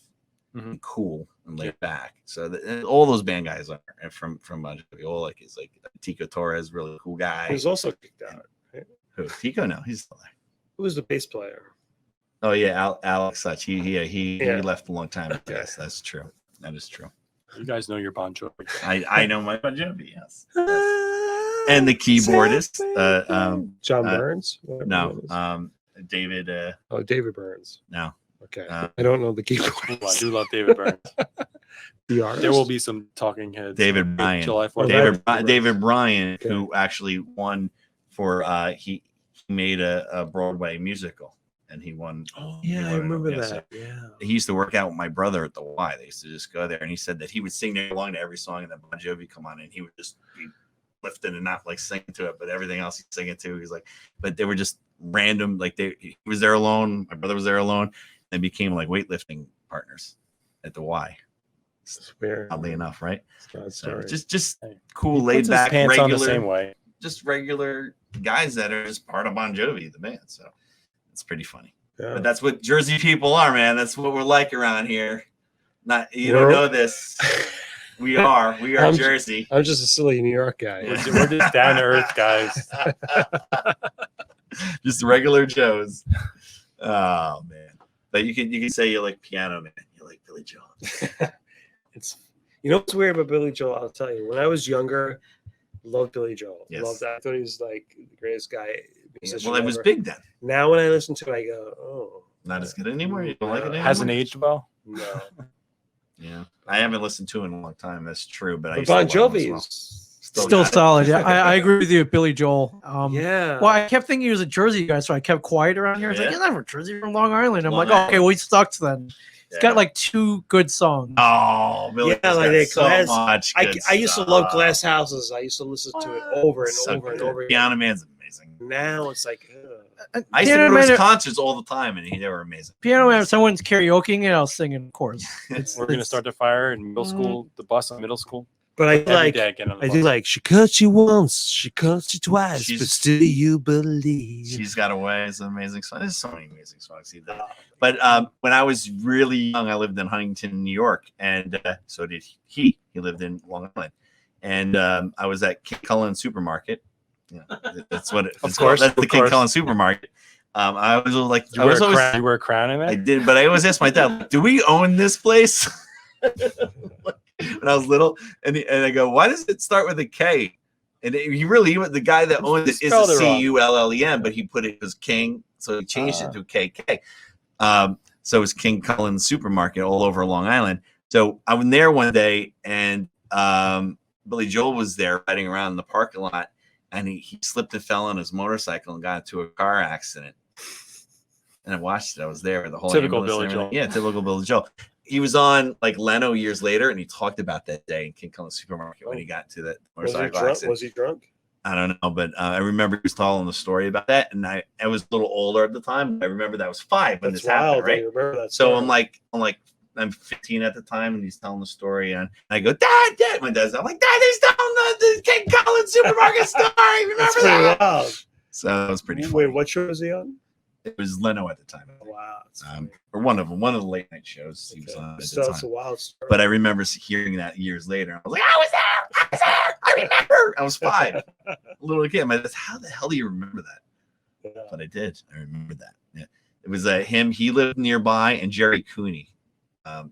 Speaker 1: and cool and laid back. So all those band guys are from Bon Jovi. All like is like Tico Torres, really cool guy.
Speaker 2: He was also kicked out. Right?
Speaker 1: Who? Tico? No, he's still there.
Speaker 2: Who was the bass player?
Speaker 1: Oh yeah, Alex Such. He left a long time ago. Yes, that's true. That is true.
Speaker 4: You guys know your Bon Jovi.
Speaker 1: I know my Bon Jovi. Yes. And the keyboardist,
Speaker 2: John Burns.
Speaker 1: No, David.
Speaker 2: David Burns.
Speaker 1: No.
Speaker 2: Okay. I don't know the keyboardist.
Speaker 4: Well, I do love David Burns.
Speaker 2: The artist.
Speaker 4: There will be some talking heads.
Speaker 1: David Bryan.
Speaker 4: July 4th.
Speaker 1: David Bryan, who actually won for he made a Broadway musical, and he won.
Speaker 2: Oh yeah, I remember that.
Speaker 1: So
Speaker 2: yeah.
Speaker 1: He used to work out with my brother at the Y. They used to just go there, and he said that he would sing along to every song, and then Bon Jovi come on, and he would just be lifting and not like singing to it, but everything else he's singing to. He's like, but they were just random. Like he was there alone. My brother was there alone. They became like weightlifting partners at the Y.
Speaker 2: It's weird.
Speaker 1: Oddly enough, right?
Speaker 2: So
Speaker 1: just cool, laid back,
Speaker 4: pants
Speaker 1: regular,
Speaker 4: on the same way.
Speaker 1: Just regular guys that are just part of Bon Jovi, the band. So it's pretty funny.
Speaker 2: Yeah.
Speaker 1: But that's what Jersey people are, man. That's what we're like around here. Not you don't know this. We are Jersey.
Speaker 2: I'm just a silly New York guy.
Speaker 4: We're just down to earth guys.
Speaker 1: Just regular Joes. Oh man. But you can say you like Piano Man. You like Billy Joel.
Speaker 2: It's what's weird about Billy Joel? I'll tell you. When I was younger, loved Billy Joel.
Speaker 1: Yes.
Speaker 2: Loved that. I thought he was like the greatest guy.
Speaker 1: Well, it was big then.
Speaker 2: Now when I listen to it, I go, oh.
Speaker 1: Not as good anymore. You don't like it anymore?
Speaker 4: Hasn't aged well.
Speaker 2: No.
Speaker 1: Yeah, I haven't listened to it in a long time. That's true, but
Speaker 2: Bon Jovi is
Speaker 3: still solid. Yeah, I agree with you, Billy Joel.
Speaker 2: Yeah.
Speaker 3: Well, I kept thinking he was a Jersey guy, so I kept quiet around here. I was like, he's not from Jersey, from Long Island. I'm like, okay, well, he sucks then. He's got like 2 good songs.
Speaker 1: Oh, Billy,
Speaker 2: yeah, like
Speaker 1: so
Speaker 2: Glass.
Speaker 1: much.
Speaker 2: I used to love Glass Houses. I used to listen to it over and over and over again.
Speaker 1: Piano Man's amazing.
Speaker 2: Now it's like.
Speaker 1: I used to go to his concerts all the time, and they were amazing.
Speaker 3: Piano Man, if someone's karaokeing it, I'll sing it, of course.
Speaker 4: We're going to start the fire in middle school, the bus in middle school.
Speaker 2: But I do like, she cut you once, she cut you twice, but still you believe.
Speaker 1: She's Got Away is an amazing song. There's so many amazing songs. But when I was really young, I lived in Huntington, New York, and so did he. He lived in Long Island. And I was at Cullen supermarket. Yeah, that's what it, of course. That's the King Cullen supermarket. I was like,
Speaker 4: you wear a crown in it?
Speaker 1: I did, but I always asked my dad, "Do we own this place?" When I was little, and I go, "Why does it start with a K?" And the guy that owns it is a Cullen, but he put it as King, so he changed it to a KK. So it was King Cullen supermarket all over Long Island. So I was there one day, and Billy Joel was there riding around in the parking lot. And he slipped and fell on his motorcycle and got into a car accident. And I watched it. I was there the whole
Speaker 4: typical Billy Joel.
Speaker 1: Yeah, typical Billy Joel. He was on like Leno years later, and he talked about that day in King Cullen supermarket when he got to that motorcycle accident.
Speaker 2: Was he drunk?
Speaker 1: I don't know, but I remember he was telling the story about that, and I was a little older at the time. I remember that I was 5 when this happened, right? So I'm like. I'm 15 at the time, and he's telling the story, and I go, Dad. My dad's, I'm like, Dad, he's telling the King Cullen supermarket story. Remember that? Wild. So it was pretty funny.
Speaker 2: Wait, what show was he on?
Speaker 1: It was Leno at the time.
Speaker 2: Wow.
Speaker 1: Or one of the late night shows he was on at the time.
Speaker 2: That's a wild story.
Speaker 1: But I remember hearing that years later. I was like, I was there. I remember. I was 5. A little kid. I'm like, how the hell do you remember that? Yeah. But I did. I remember that. Yeah. It was him. He lived nearby, and Jerry Cooney.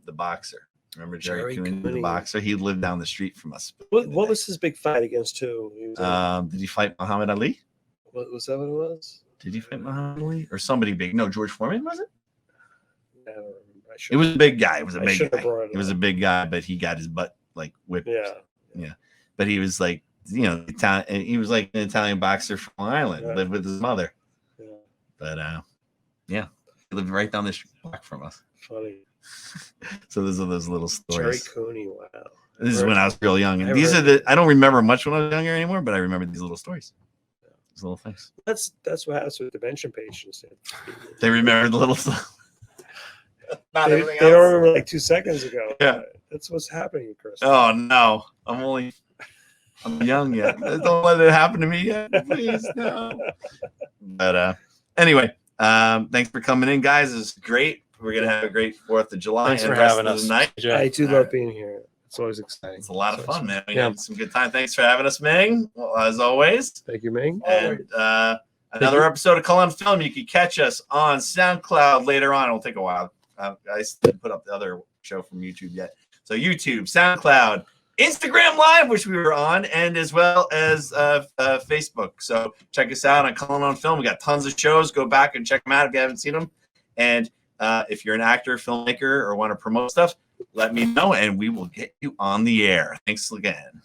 Speaker 1: The boxer. Remember Jerry Cooney, the boxer? He lived down the street from us.
Speaker 2: What was his big fight against who?
Speaker 1: Did he fight Muhammad Ali?
Speaker 2: Was that what it was?
Speaker 1: Did he fight Muhammad Ali? Or somebody big? No, George Foreman, was it?
Speaker 2: I don't remember.
Speaker 1: It was a big guy. It was a big guy. It was a big guy, but he got his butt like whipped. Yeah. But he was like, Italian. He was like an Italian boxer from Long Island. Lived with his mother. Yeah. But yeah. He lived right down this block from us.
Speaker 2: Funny.
Speaker 1: So those are those little
Speaker 2: Jerry
Speaker 1: stories.
Speaker 2: Cooney. Wow.
Speaker 1: This is when I was real young, and
Speaker 2: I've
Speaker 1: these are
Speaker 2: heard
Speaker 1: the. I don't remember much when I was younger anymore, but I remember these little stories, these little things.
Speaker 2: That's what happens with dementia patients.
Speaker 1: They remember the little stuff. Not
Speaker 2: They
Speaker 1: everything
Speaker 2: don't
Speaker 1: else.
Speaker 2: remember like 2 seconds ago.
Speaker 1: Yeah.
Speaker 2: That's what's happening, Chris.
Speaker 1: Oh no, I'm young yet. Don't let it happen to me yet, please. No. But anyway, thanks for coming in, guys. It's great. We're gonna have a great 4th of July.
Speaker 4: Thanks
Speaker 1: and
Speaker 4: for
Speaker 1: rest
Speaker 4: having
Speaker 1: of the
Speaker 4: us.
Speaker 1: night.
Speaker 4: Jay.
Speaker 2: I do
Speaker 1: All
Speaker 2: love
Speaker 1: right.
Speaker 2: being here. It's always exciting.
Speaker 1: It's a lot of
Speaker 2: So
Speaker 1: fun, man. We
Speaker 2: Yeah.
Speaker 1: had some good time. Thanks for having us, Ming. Well, as always.
Speaker 2: Thank you, Ming.
Speaker 1: And another episode of Cullen Film. You can catch us on SoundCloud later on. It'll take a while. I still didn't put up the other show from YouTube yet. So YouTube, SoundCloud, Instagram Live, which we were on, and as well as Facebook. So check us out on Cullen on Film. We got tons of shows. Go back and check them out if you haven't seen them. And if you're an actor, filmmaker, or want to promote stuff, let me know, and we will get you on the air. Thanks again.